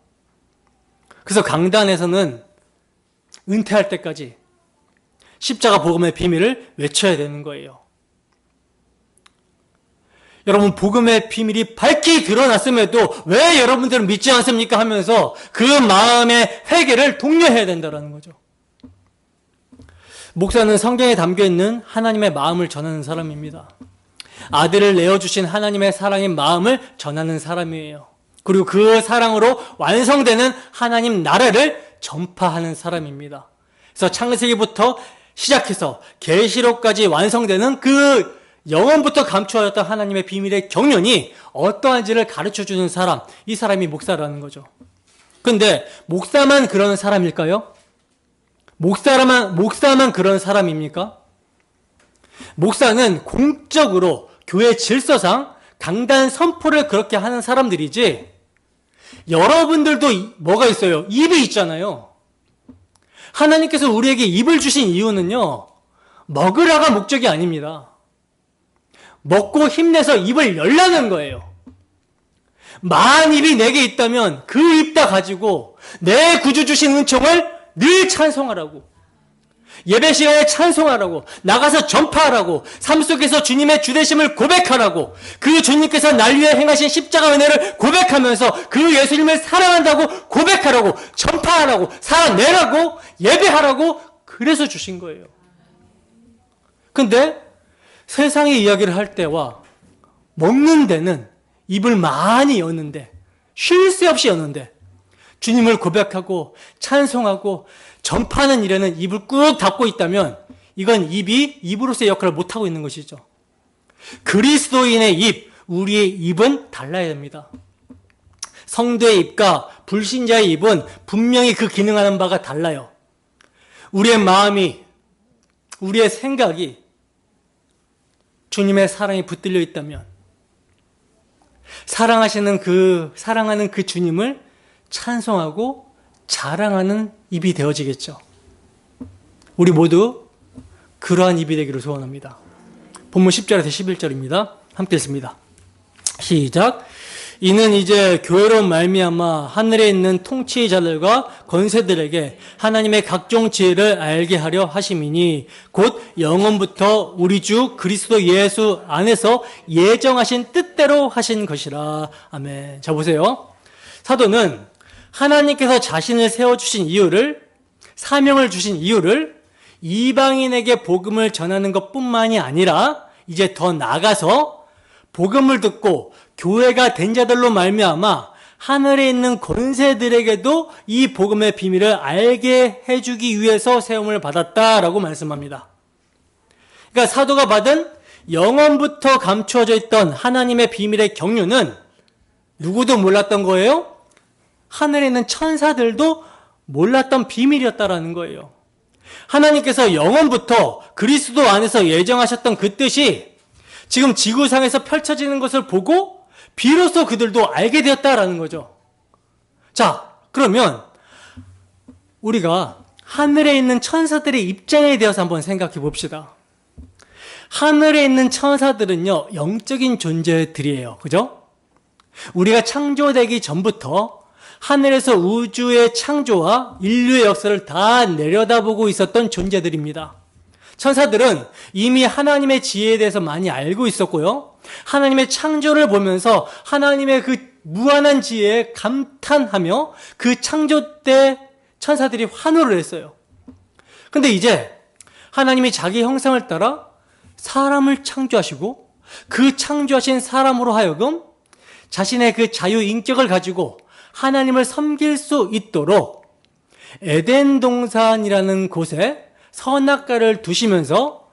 그래서 강단에서는 은퇴할 때까지 십자가 복음의 비밀을 외쳐야 되는 거예요. 여러분, 복음의 비밀이 밝히 드러났음에도 왜 여러분들은 믿지 않습니까? 하면서 그 마음의 회개를 독려해야 된다는 거죠. 목사는 성경에 담겨있는 하나님의 마음을 전하는 사람입니다. 아들을 내어주신 하나님의 사랑의 마음을 전하는 사람이에요. 그리고 그 사랑으로 완성되는 하나님 나라를 전파하는 사람입니다. 그래서 창세기부터 시작해서 계시록까지 완성되는 그 영원부터 감추어졌던 하나님의 비밀의 경륜이 어떠한지를 가르쳐주는 사람, 이 사람이 목사라는 거죠. 근데 목사만 그런 사람일까요? 목사만 그런 사람입니까? 목사는 공적으로 교회 질서상 강단 선포를 그렇게 하는 사람들이지, 여러분들도 뭐가 있어요? 입이 있잖아요. 하나님께서 우리에게 입을 주신 이유는요, 먹으라가 목적이 아닙니다. 먹고 힘내서 입을 열라는 거예요. 만 입이 내게 있다면 그 입 다 가지고 내 구주 주신 은총을 늘 찬송하라고, 예배 시간에 찬송하라고, 나가서 전파하라고, 삶 속에서 주님의 주되심을 고백하라고, 그 주님께서 날 위해 행하신 십자가 은혜를 고백하면서 그 예수님을 사랑한다고 고백하라고, 전파하라고, 살아내라고, 예배하라고, 그래서 주신 거예요. 근데 세상의 이야기를 할 때와 먹는 데는 입을 많이 여는데, 쉴 새 없이 여는데, 주님을 고백하고 찬송하고 전파하는 일에는 입을 꾹 닫고 있다면 이건 입이 입으로서의 역할을 못하고 있는 것이죠. 그리스도인의 입, 우리의 입은 달라야 됩니다. 성도의 입과 불신자의 입은 분명히 그 기능하는 바가 달라요. 우리의 마음이, 우리의 생각이 주님의 사랑에 붙들려 있다면 사랑하는 그 주님을 찬송하고 자랑하는 입이 되어지겠죠. 우리 모두 그러한 입이 되기를 소원합니다. 본문 10절에서 11절입니다. 함께 읽습니다. 시작. 이는 이제 교회로 말미암아 하늘에 있는 통치자들과 권세들에게 하나님의 각종 지혜를 알게 하려 하심이니 곧 영원부터 우리 주 그리스도 예수 안에서 예정하신 뜻대로 하신 것이라. 아멘. 자, 보세요. 사도는 하나님께서 자신을 세워주신 이유를, 사명을 주신 이유를 이방인에게 복음을 전하는 것뿐만이 아니라 이제 더 나아가서 복음을 듣고 교회가 된 자들로 말미암아 하늘에 있는 권세들에게도 이 복음의 비밀을 알게 해주기 위해서 세움을 받았다라고 말씀합니다. 그러니까 사도가 받은 영원부터 감추어져 있던 하나님의 비밀의 경륜은 누구도 몰랐던 거예요? 하늘에 있는 천사들도 몰랐던 비밀이었다라는 거예요. 하나님께서 영원부터 그리스도 안에서 예정하셨던 그 뜻이 지금 지구상에서 펼쳐지는 것을 보고 비로소 그들도 알게 되었다라는 거죠. 자, 그러면 우리가 하늘에 있는 천사들의 입장에 대해서 한번 생각해 봅시다. 하늘에 있는 천사들은요, 영적인 존재들이에요. 그죠? 우리가 창조되기 전부터 하늘에서 우주의 창조와 인류의 역사를 다 내려다보고 있었던 존재들입니다. 천사들은 이미 하나님의 지혜에 대해서 많이 알고 있었고요. 하나님의 창조를 보면서 하나님의 그 무한한 지혜에 감탄하며 그 창조 때 천사들이 환호를 했어요. 근데 이제 하나님이 자기 형상을 따라 사람을 창조하시고 그 창조하신 사람으로 하여금 자신의 그 자유인격을 가지고 하나님을 섬길 수 있도록 에덴 동산이라는 곳에 선악과를 두시면서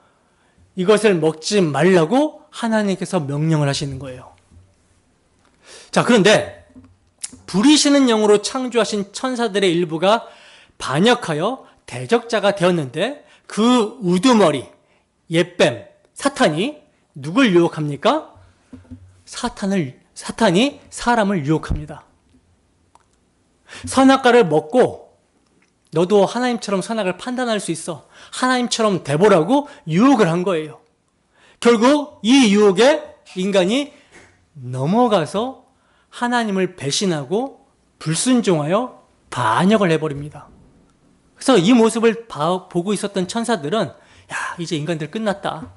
이것을 먹지 말라고 하나님께서 명령을 하시는 거예요. 자, 그런데 부리시는 영으로 창조하신 천사들의 일부가 반역하여 대적자가 되었는데 그 우두머리, 옛뱀, 사탄이 누굴 유혹합니까? 사탄이 사람을 유혹합니다. 선악과를 먹고 너도 하나님처럼 선악을 판단할 수 있어. 하나님처럼 돼보라고 유혹을 한 거예요. 결국 이 유혹에 인간이 넘어가서 하나님을 배신하고 불순종하여 반역을 해버립니다. 그래서 이 모습을 보고 있었던 천사들은 야, 이제 인간들 끝났다.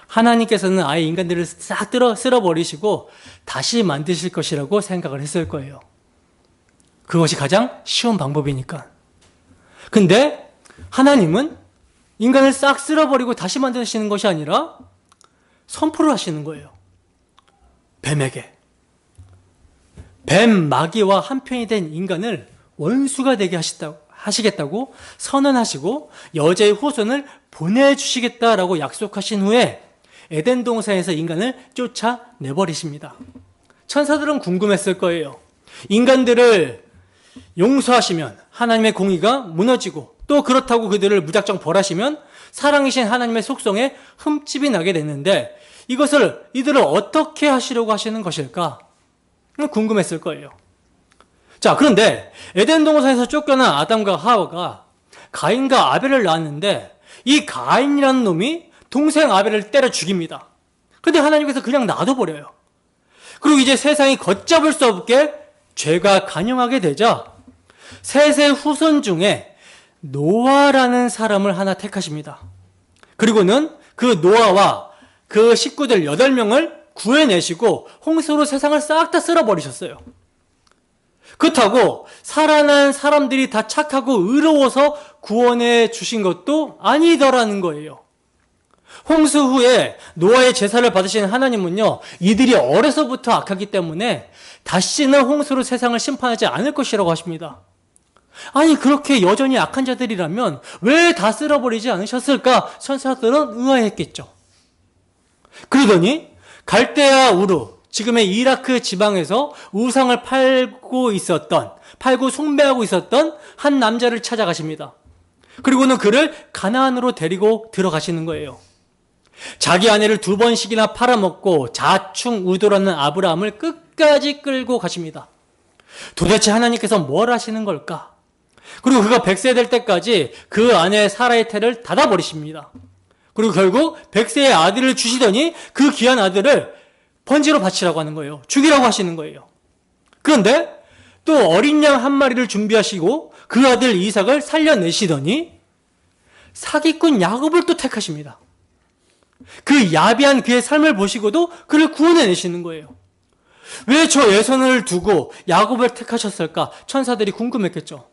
하나님께서는 아예 인간들을 싹 쓸어버리시고 다시 만드실 것이라고 생각을 했을 거예요. 그것이 가장 쉬운 방법이니까. 근데 하나님은 인간을 싹 쓸어버리고 다시 만드시는 것이 아니라 선포를 하시는 거예요. 뱀에게. 뱀 마귀와 한편이 된 인간을 원수가 되게 하시겠다고 선언하시고 여자의 후손을 보내주시겠다라고 약속하신 후에 에덴 동산에서 인간을 쫓아내버리십니다. 천사들은 궁금했을 거예요. 인간들을 용서하시면 하나님의 공의가 무너지고 또 그렇다고 그들을 무작정 벌하시면 사랑이신 하나님의 속성에 흠집이 나게 됐는데 이들을 어떻게 하시려고 하시는 것일까? 궁금했을 거예요. 자, 그런데 에덴 동산에서 쫓겨난 아담과 하와가 가인과 아벨을 낳았는데 이 가인이라는 놈이 동생 아벨을 때려 죽입니다. 근데 하나님께서 그냥 놔둬버려요. 그리고 이제 세상이 걷잡을 수 없게 죄가 간영하게 되자 셋의 후손 중에 노아라는 사람을 하나 택하십니다. 그리고는 그 노아와 그 식구들 8명을 구해내시고 홍수로 세상을 싹 다 쓸어버리셨어요. 그렇다고 살아난 사람들이 다 착하고 의로워서 구원해 주신 것도 아니더라는 거예요. 홍수 후에 노아의 제사를 받으신 하나님은요, 이들이 어려서부터 악하기 때문에 다시는 홍수로 세상을 심판하지 않을 것이라고 하십니다. 아니, 그렇게 여전히 악한 자들이라면 왜 다 쓸어버리지 않으셨을까? 천사들은 의아했겠죠. 그러더니 갈대아 우르, 지금의 이라크 지방에서 우상을 팔고 숭배하고 있었던 한 남자를 찾아가십니다. 그리고는 그를 가나안으로 데리고 들어가시는 거예요. 자기 아내를 2번씩이나 팔아먹고 자충우돌하는 아브라함을 끝까지 끌고 가십니다. 도대체 하나님께서 뭘 하시는 걸까? 그리고 그가 100세 될 때까지 그 아내 사라의 태를 닫아버리십니다. 그리고 결국 100세의 아들을 주시더니 그 귀한 아들을 번제로 바치라고 하는 거예요. 죽이라고 하시는 거예요. 그런데 또 어린 양 한 마리를 준비하시고 그 아들 이삭을 살려내시더니 사기꾼 야곱을 또 택하십니다. 그 야비한 그의 삶을 보시고도 그를 구원해내시는 거예요. 왜 저 예선을 두고 야곱을 택하셨을까? 천사들이 궁금했겠죠.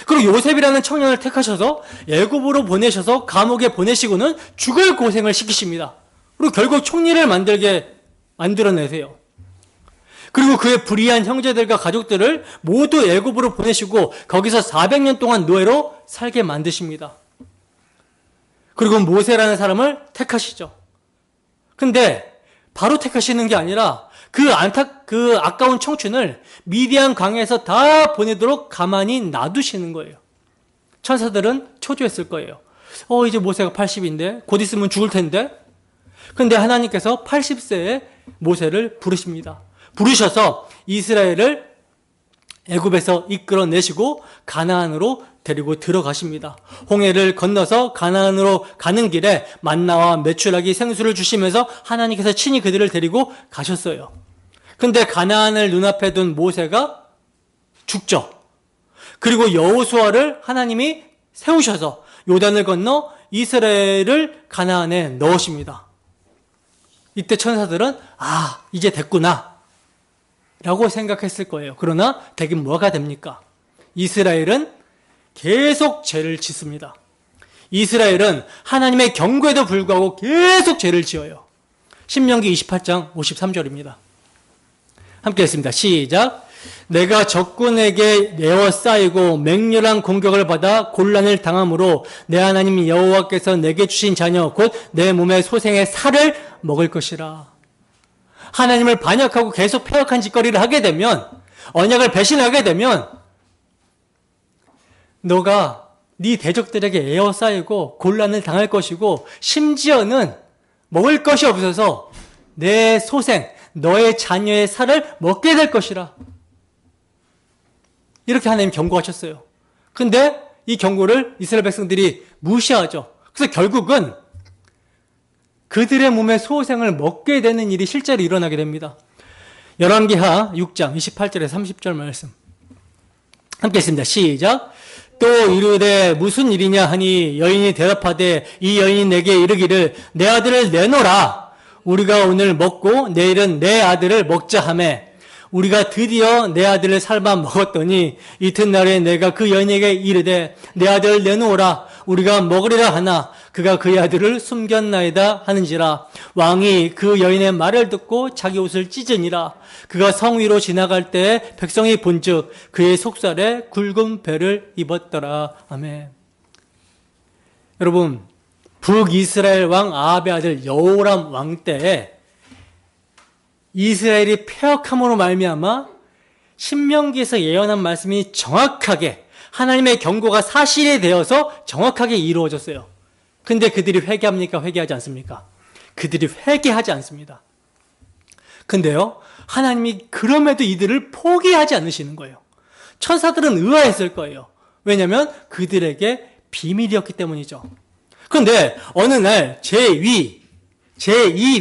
그리고 요셉이라는 청년을 택하셔서 애굽으로 보내셔서 감옥에 보내시고는 죽을 고생을 시키십니다. 그리고 결국 총리를 만들어내세요. 그리고 그의 불의한 형제들과 가족들을 모두 애굽으로 보내시고 거기서 400년 동안 노예로 살게 만드십니다. 그리고 모세라는 사람을 택하시죠. 근데 바로 택하시는 게 아니라 그 아까운 청춘을 미디안 강에서 다 보내도록 가만히 놔두시는 거예요. 천사들은 초조했을 거예요. 이제 모세가 80인데 곧 있으면 죽을 텐데. 근데 하나님께서 80세에 모세를 부르십니다. 부르셔서 이스라엘을 애굽에서 이끌어내시고 가나안으로 데리고 들어가십니다. 홍해를 건너서 가나안으로 가는 길에 만나와 메추라기 생수를 주시면서 하나님께서 친히 그들을 데리고 가셨어요. 근데 가나안을 눈앞에 둔 모세가 죽죠. 그리고 여호수아를 하나님이 세우셔서 요단을 건너 이스라엘을 가나안에 넣으십니다. 이때 천사들은 이제 됐구나 라고 생각했을 거예요. 그러나 되긴 뭐가 됩니까? 이스라엘은 계속 죄를 짓습니다. 이스라엘은 하나님의 경고에도 불구하고 계속 죄를 지어요. 신명기 28장 53절입니다. 함께 했습니다. 시작. 내가 적군에게 에워싸이고 맹렬한 공격을 받아 곤란을 당함으로 내 하나님 여호와께서 내게 주신 자녀 곧 내 몸의 소생의 살을 먹을 것이라. 하나님을 반역하고 계속 패역한 짓거리를 하게 되면, 언약을 배신하게 되면 너가 네 대적들에게 에워싸이고 곤란을 당할 것이고 심지어는 먹을 것이 없어서 내 소생, 너의 자녀의 살을 먹게 될 것이라. 이렇게 하나님 경고하셨어요. 근데 이 경고를 이스라엘 백성들이 무시하죠. 그래서 결국은 그들의 몸의 소생을 먹게 되는 일이 실제로 일어나게 됩니다. 열왕기하 6장 28절에 30절 말씀 함께 했습니다. 시작. 또 이르되 무슨 일이냐 하니 여인이 대답하되 이 여인이 내게 이르기를 내 아들을 내놓으라. 우리가 오늘 먹고 내일은 내 아들을 먹자 하매 우리가 드디어 내 아들을 삶아 먹었더니 이튿날에 내가 그 여인에게 이르되 내 아들을 내놓으라. 우리가 먹으리라 하나 그가 그의 아들을 숨겼나이다 하는지라. 왕이 그 여인의 말을 듣고 자기 옷을 찢으니라. 그가 성 위로 지나갈 때 백성이 본즉 그의 속살에 굵은 배를 입었더라. 아멘. 여러분, 북이스라엘 왕 아합의 아들 여호람 왕 때에 이스라엘이 패역함으로 말미암아 신명기에서 예언한 말씀이 정확하게 하나님의 경고가 사실이 되어서 정확하게 이루어졌어요. 근데 그들이 회개합니까? 회개하지 않습니까? 그들이 회개하지 않습니다. 근데요, 하나님이 그럼에도 이들을 포기하지 않으시는 거예요. 천사들은 의아했을 거예요. 왜냐하면 그들에게 비밀이었기 때문이죠. 그런데 어느 날 제2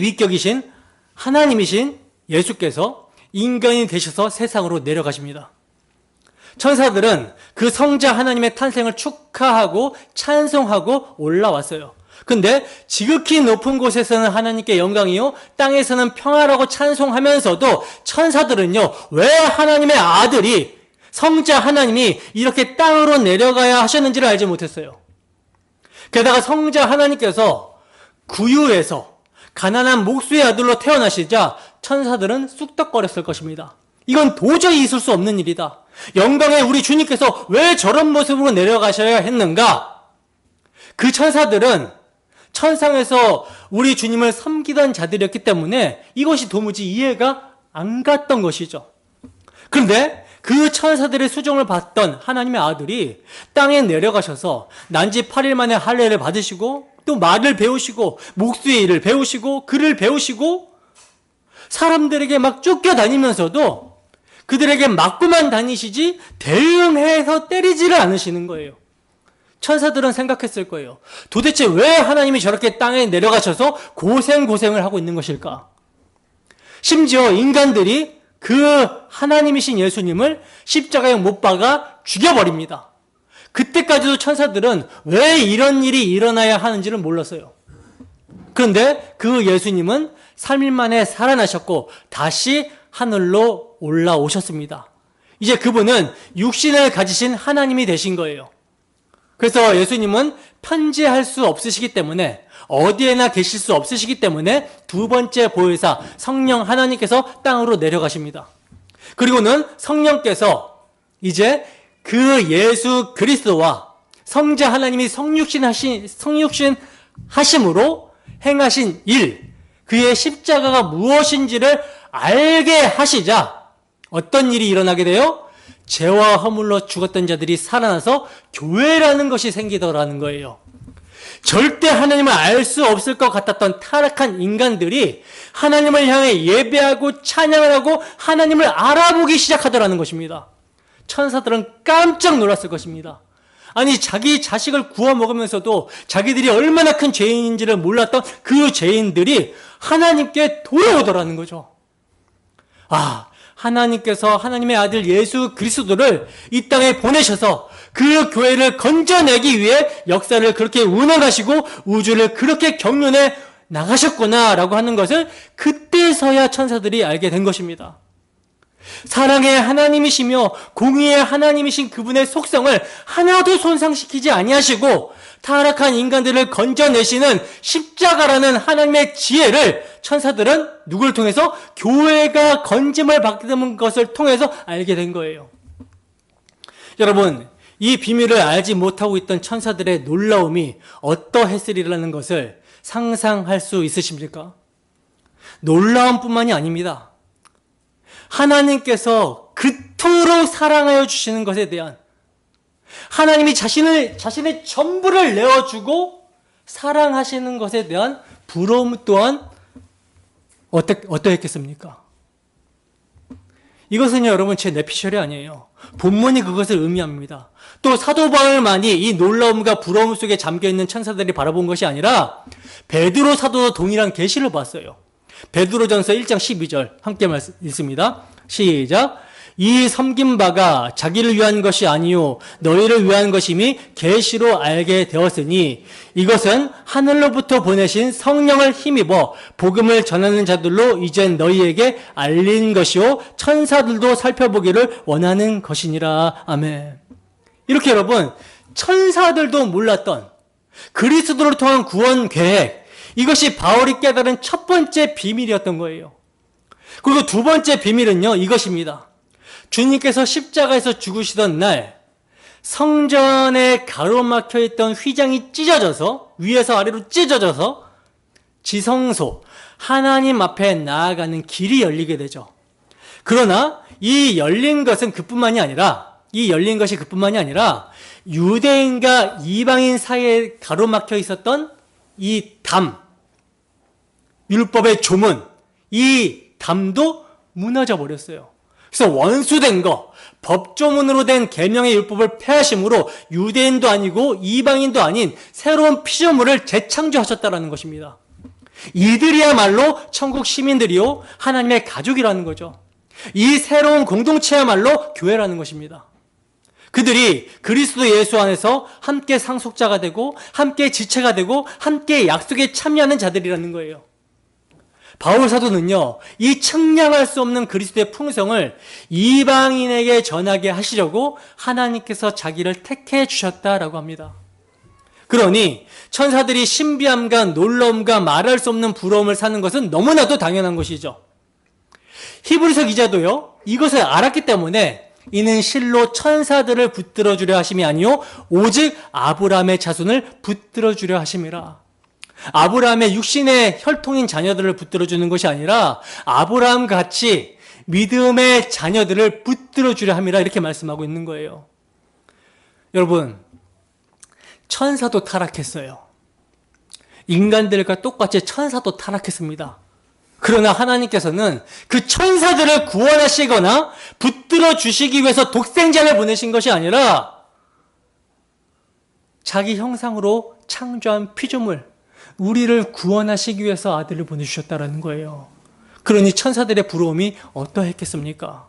위격이신 하나님이신 예수께서 인간이 되셔서 세상으로 내려가십니다. 천사들은 그 성자 하나님의 탄생을 축하하고 찬송하고 올라왔어요. 근데 지극히 높은 곳에서는 하나님께 영광이요 땅에서는 평화라고 찬송하면서도 천사들은요, 왜 하나님의 아들이 성자 하나님이 이렇게 땅으로 내려가야 하셨는지를 알지 못했어요. 게다가 성자 하나님께서 구유에서 가난한 목수의 아들로 태어나시자 천사들은 쑥덕거렸을 것입니다. 이건 도저히 있을 수 없는 일이다. 영광의 우리 주님께서 왜 저런 모습으로 내려가셔야 했는가? 그 천사들은 천상에서 우리 주님을 섬기던 자들이었기 때문에 이것이 도무지 이해가 안 갔던 것이죠. 그런데 그 천사들의 수종을 받던 하나님의 아들이 땅에 내려가셔서 난지 8일 만에 할례를 받으시고 또 말을 배우시고 목수의 일을 배우시고 글을 배우시고 사람들에게 막 쫓겨다니면서도 그들에게 맞고만 다니시지 대응해서 때리지를 않으시는 거예요. 천사들은 생각했을 거예요. 도대체 왜 하나님이 저렇게 땅에 내려가셔서 고생을 하고 있는 것일까? 심지어 인간들이 그 하나님이신 예수님을 십자가에 못 박아 죽여버립니다. 그때까지도 천사들은 왜 이런 일이 일어나야 하는지를 몰랐어요. 그런데 그 예수님은 3일 만에 살아나셨고 다시 하늘로 올라오셨습니다. 이제 그분은 육신을 가지신 하나님이 되신 거예요. 그래서 예수님은 편재할 수 없으시기 때문에 어디에나 계실 수 없으시기 때문에 두 번째 보혜사 성령 하나님께서 땅으로 내려가십니다. 그리고는 성령께서 이제 그 예수 그리스도와 성자 하나님이 성육신 하심으로 행하신 일, 그의 십자가가 무엇인지를 알게 하시자 어떤 일이 일어나게 돼요? 죄와 허물로 죽었던 자들이 살아나서 교회라는 것이 생기더라는 거예요. 절대 하나님을 알 수 없을 것 같았던 타락한 인간들이 하나님을 향해 예배하고 찬양을 하고 하나님을 알아보기 시작하더라는 것입니다. 천사들은 깜짝 놀랐을 것입니다. 아니, 자기 자식을 구워 먹으면서도 자기들이 얼마나 큰 죄인인지를 몰랐던 그 죄인들이 하나님께 돌아오더라는 거죠. 아, 하나님께서 하나님의 아들 예수 그리스도를 이 땅에 보내셔서 그 교회를 건져내기 위해 역사를 그렇게 운행하시고 우주를 그렇게 경륜해 나가셨구나라고 하는 것을 그때서야 천사들이 알게 된 것입니다. 사랑의 하나님이시며 공의의 하나님이신 그분의 속성을 하나도 손상시키지 아니하시고 타락한 인간들을 건져내시는 십자가라는 하나님의 지혜를 천사들은 누굴 통해서? 교회가 건짐을 받는 것을 통해서 알게 된 거예요. 여러분, 이 비밀을 알지 못하고 있던 천사들의 놀라움이 어떠했으리라는 것을 상상할 수 있으십니까? 놀라움뿐만이 아닙니다. 하나님께서 그토록 사랑하여 주시는 것에 대한, 하나님이 자신의 전부를 내어주고 사랑하시는 것에 대한 부러움 또한 어떠했겠습니까? 이것은요, 여러분, 제 내피셜이 아니에요. 본문이 그것을 의미합니다. 또 사도 바울만이 이 놀라움과 부러움 속에 잠겨있는 천사들이 바라본 것이 아니라 베드로 사도도 동일한 계시를 봤어요. 베드로전서 1장 12절 함께 읽습니다. 시작. 이 섬긴 바가 자기를 위한 것이 아니요 너희를 위한 것임이 계시로 알게 되었으니 이것은 하늘로부터 보내신 성령을 힘입어 복음을 전하는 자들로 이제 너희에게 알린 것이요 천사들도 살펴보기를 원하는 것이니라. 아멘. 이렇게 여러분, 천사들도 몰랐던 그리스도를 통한 구원 계획, 이것이 바울이 깨달은 첫 번째 비밀이었던 거예요. 그리고 두 번째 비밀은요, 이것입니다. 주님께서 십자가에서 죽으시던 날 성전에 가로막혀 있던 휘장이 찢어져서 위에서 아래로 찢어져서 지성소 하나님 앞에 나아가는 길이 열리게 되죠. 그러나 이 열린 것이 그뿐만이 아니라 유대인과 이방인 사이에 가로막혀 있었던 이 담, 율법의 조문, 이 담도 무너져 버렸어요. 그래서 원수된 거, 법조문으로 된 계명의 율법을 폐하심으로 유대인도 아니고 이방인도 아닌 새로운 피조물을 재창조하셨다는 것입니다. 이들이야말로 천국 시민들이요 하나님의 가족이라는 거죠. 이 새로운 공동체야말로 교회라는 것입니다. 그들이 그리스도 예수 안에서 함께 상속자가 되고 함께 지체가 되고 함께 약속에 참여하는 자들이라는 거예요. 바울 사도는요, 이 측량할 수 없는 그리스도의 풍성을 이방인에게 전하게 하시려고 하나님께서 자기를 택해 주셨다라고 합니다. 그러니 천사들이 신비함과 놀라움과 말할 수 없는 부러움을 사는 것은 너무나도 당연한 것이죠. 히브리서 기자도요, 이것을 알았기 때문에 이는 실로 천사들을 붙들어 주려 하심이 아니요 오직 아브라함의 자손을 붙들어 주려 하심이라. 아브라함의 육신의 혈통인 자녀들을 붙들어 주는 것이 아니라 아브라함 같이 믿음의 자녀들을 붙들어 주려 함이라, 이렇게 말씀하고 있는 거예요. 여러분, 천사도 타락했어요. 인간들과 똑같이 천사도 타락했습니다. 그러나 하나님께서는 그 천사들을 구원하시거나 붙들어 주시기 위해서 독생자를 보내신 것이 아니라 자기 형상으로 창조한 피조물, 우리를 구원하시기 위해서 아들을 보내주셨다는 거예요. 그러니 천사들의 부러움이 어떠했겠습니까?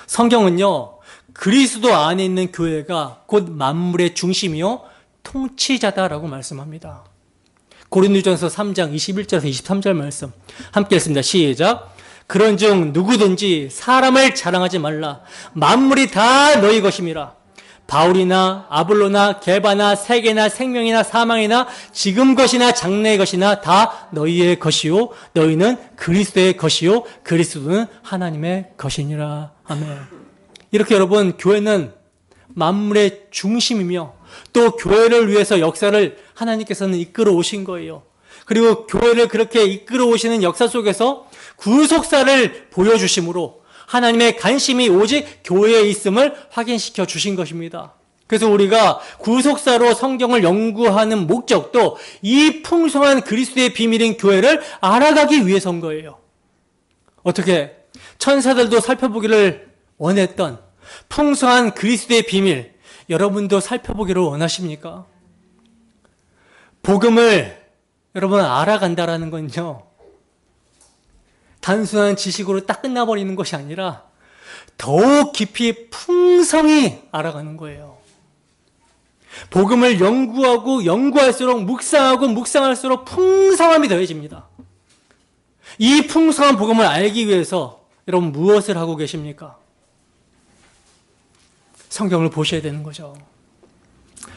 성경은요, 그리스도 안에 있는 교회가 곧 만물의 중심이요 통치자다라고 말씀합니다. 고린도전서 3장 21절에서 23절 말씀 함께 읽습니다. 시작. 그런즉 누구든지 사람을 자랑하지 말라. 만물이 다 너희 것임이라. 바울이나 아볼로나 게바나 세계나 생명이나 사망이나 지금 것이나 장래의 것이나 다 너희의 것이요 너희는 그리스도의 것이요 그리스도는 하나님의 것이니라. 아멘. 이렇게 여러분, 교회는 만물의 중심이며 또 교회를 위해서 역사를 하나님께서는 이끌어 오신 거예요. 그리고 교회를 그렇게 이끌어 오시는 역사 속에서 구속사를 보여주심으로 하나님의 관심이 오직 교회에 있음을 확인시켜 주신 것입니다. 그래서 우리가 구속사로 성경을 연구하는 목적도 이 풍성한 그리스도의 비밀인 교회를 알아가기 위해서인 거예요. 어떻게? 천사들도 살펴보기를 원했던 풍성한 그리스도의 비밀, 여러분도 살펴보기를 원하십니까? 복음을 여러분 알아간다라는 건요, 단순한 지식으로 딱 끝나버리는 것이 아니라 더욱 깊이 풍성히 알아가는 거예요. 복음을 연구하고 연구할수록 묵상하고 묵상할수록 풍성함이 더해집니다. 이 풍성한 복음을 알기 위해서 여러분 무엇을 하고 계십니까? 성경을 보셔야 되는 거죠.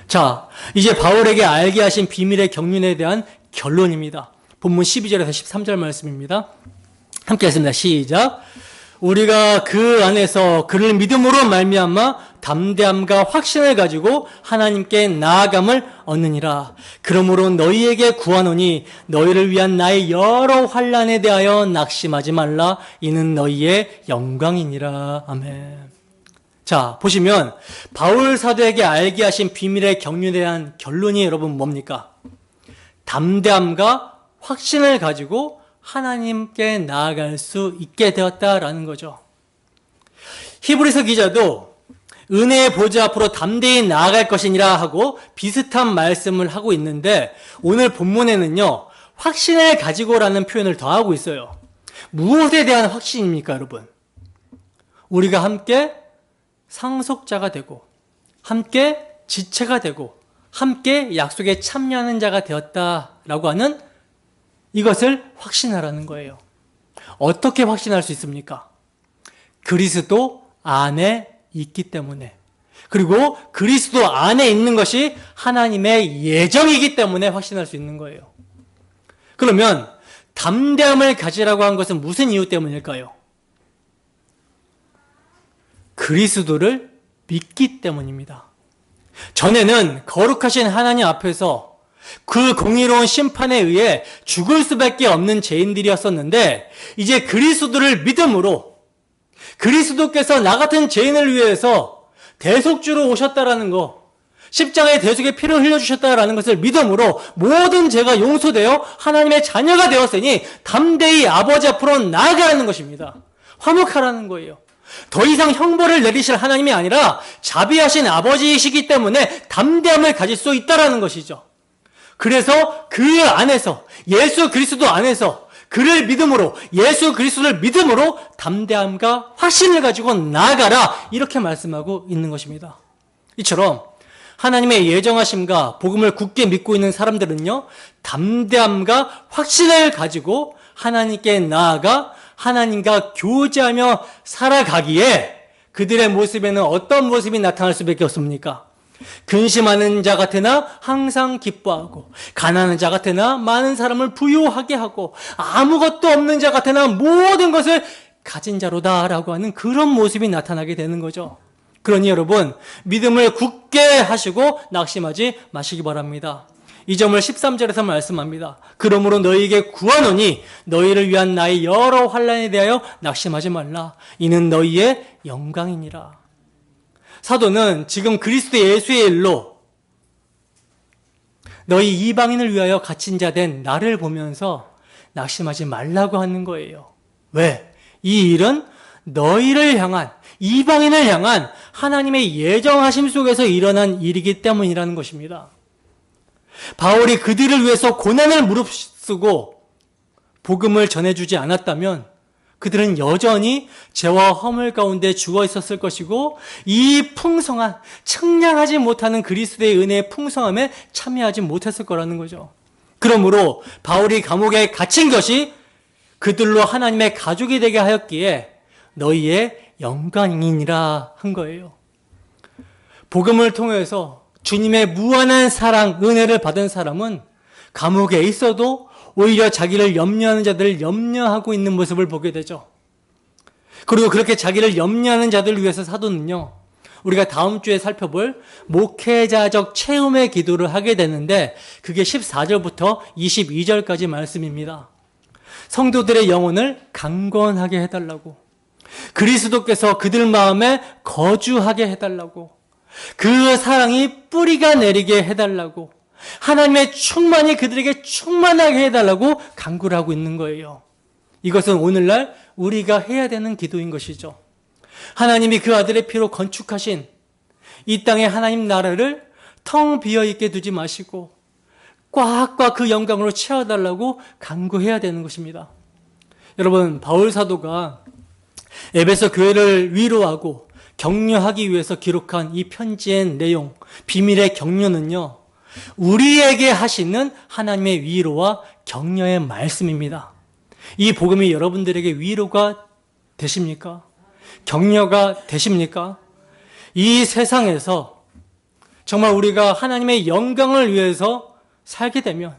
자, 이제 바울에게 알게 하신 비밀의 경륜에 대한 결론입니다. 본문 12절에서 13절 말씀입니다. 함께 하겠습니다. 시작. 우리가 그 안에서 그를 믿음으로 말미암아 담대함과 확신을 가지고 하나님께 나아감을 얻느니라. 그러므로 너희에게 구하노니 너희를 위한 나의 여러 환난에 대하여 낙심하지 말라. 이는 너희의 영광이니라. 아멘. 자, 보시면 바울 사도에게 알게 하신 비밀의 경륜에 대한 결론이 여러분 뭡니까? 담대함과 확신을 가지고 하나님께 나아갈 수 있게 되었다라는 거죠. 히브리서 기자도 은혜의 보좌 앞으로 담대히 나아갈 것이니라 하고 비슷한 말씀을 하고 있는데, 오늘 본문에는요, 확신을 가지고라는 표현을 더하고 있어요. 무엇에 대한 확신입니까, 여러분? 우리가 함께 상속자가 되고, 함께 지체가 되고, 함께 약속에 참여하는 자가 되었다라고 하는 이것을 확신하라는 거예요. 어떻게 확신할 수 있습니까? 그리스도 안에 있기 때문에, 그리고 그리스도 안에 있는 것이 하나님의 예정이기 때문에 확신할 수 있는 거예요. 그러면 담대함을 가지라고 한 것은 무슨 이유 때문일까요? 그리스도를 믿기 때문입니다. 전에는 거룩하신 하나님 앞에서 그 공의로운 심판에 의해 죽을 수밖에 없는 죄인들이었었는데, 이제 그리스도를 믿음으로 그리스도께서 나 같은 죄인을 위해서 대속주로 오셨다라는 거, 십자가의 대속의 피를 흘려주셨다라는 것을 믿음으로 모든 죄가 용서되어 하나님의 자녀가 되었으니 담대히 아버지 앞으로 나아가라는 것입니다. 화목하라는 거예요. 더 이상 형벌을 내리실 하나님이 아니라 자비하신 아버지이시기 때문에 담대함을 가질 수 있다라는 것이죠. 그래서 그 안에서, 예수 그리스도 안에서 그를 믿음으로, 예수 그리스도를 믿음으로 담대함과 확신을 가지고 나아가라, 이렇게 말씀하고 있는 것입니다. 이처럼 하나님의 예정하심과 복음을 굳게 믿고 있는 사람들은요, 담대함과 확신을 가지고 하나님께 나아가 하나님과 교제하며 살아가기에 그들의 모습에는 어떤 모습이 나타날 수밖에 없습니까? 근심하는 자 같으나 항상 기뻐하고, 가난한 자 같으나 많은 사람을 부유하게 하고, 아무것도 없는 자 같으나 모든 것을 가진 자로다라고 하는 그런 모습이 나타나게 되는 거죠. 그러니 여러분, 믿음을 굳게 하시고 낙심하지 마시기 바랍니다. 이 점을 13절에서 말씀합니다. 그러므로 너희에게 구하노니 너희를 위한 나의 여러 환난에 대하여 낙심하지 말라. 이는 너희의 영광이니라. 사도는 지금 그리스도 예수의 일로 너희 이방인을 위하여 갇힌 자 된 나를 보면서 낙심하지 말라고 하는 거예요. 왜? 이 일은 너희를 향한, 이방인을 향한 하나님의 예정하심 속에서 일어난 일이기 때문이라는 것입니다. 바울이 그들을 위해서 고난을 무릅쓰고 복음을 전해주지 않았다면 그들은 여전히 죄와 허물 가운데 죽어 있었을 것이고, 이 풍성한, 청량하지 못하는 그리스도의 은혜의 풍성함에 참여하지 못했을 거라는 거죠. 그러므로 바울이 감옥에 갇힌 것이 그들로 하나님의 가족이 되게 하였기에 너희의 영광이니라 한 거예요. 복음을 통해서 주님의 무한한 사랑, 은혜를 받은 사람은 감옥에 있어도 오히려 자기를 염려하는 자들을 염려하고 있는 모습을 보게 되죠. 그리고 그렇게 자기를 염려하는 자들을 위해서 사도는요, 우리가 다음 주에 살펴볼 목회자적 체험의 기도를 하게 되는데, 그게 14절부터 22절까지 말씀입니다. 성도들의 영혼을 강건하게 해달라고, 그리스도께서 그들 마음에 거주하게 해달라고, 그 사랑이 뿌리가 내리게 해달라고, 하나님의 충만이 그들에게 충만하게 해달라고 간구를 하고 있는 거예요. 이것은 오늘날 우리가 해야 되는 기도인 것이죠. 하나님이 그 아들의 피로 건축하신 이 땅의 하나님 나라를 텅 비어있게 두지 마시고 꽉꽉 그 영광으로 채워달라고 간구해야 되는 것입니다. 여러분, 바울 사도가 에베소 교회를 위로하고 격려하기 위해서 기록한 이 편지의 내용, 비밀의 격려는요, 우리에게 하시는 하나님의 위로와 격려의 말씀입니다. 이 복음이 여러분들에게 위로가 되십니까? 격려가 되십니까? 이 세상에서 정말 우리가 하나님의 영광을 위해서 살게 되면,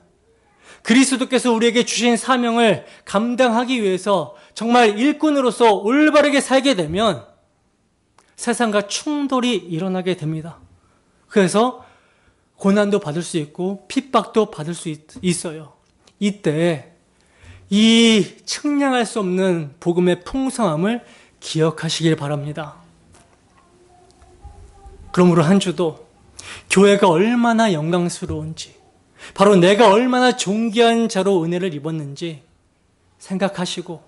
그리스도께서 우리에게 주신 사명을 감당하기 위해서 정말 일꾼으로서 올바르게 살게 되면 세상과 충돌이 일어나게 됩니다. 그래서 고난도 받을 수 있고 핍박도 받을 수 있어요. 이때 이 측량할 수 없는 복음의 풍성함을 기억하시길 바랍니다. 그러므로 한 주도 교회가 얼마나 영광스러운지, 바로 내가 얼마나 존귀한 자로 은혜를 입었는지 생각하시고,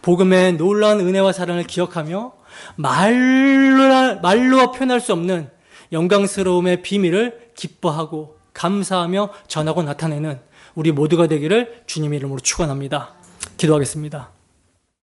복음의 놀라운 은혜와 사랑을 기억하며 말로 표현할 수 없는 영광스러움의 비밀을 기뻐하고 감사하며 전하고 나타내는 우리 모두가 되기를 주님의 이름으로 축원합니다. 기도하겠습니다.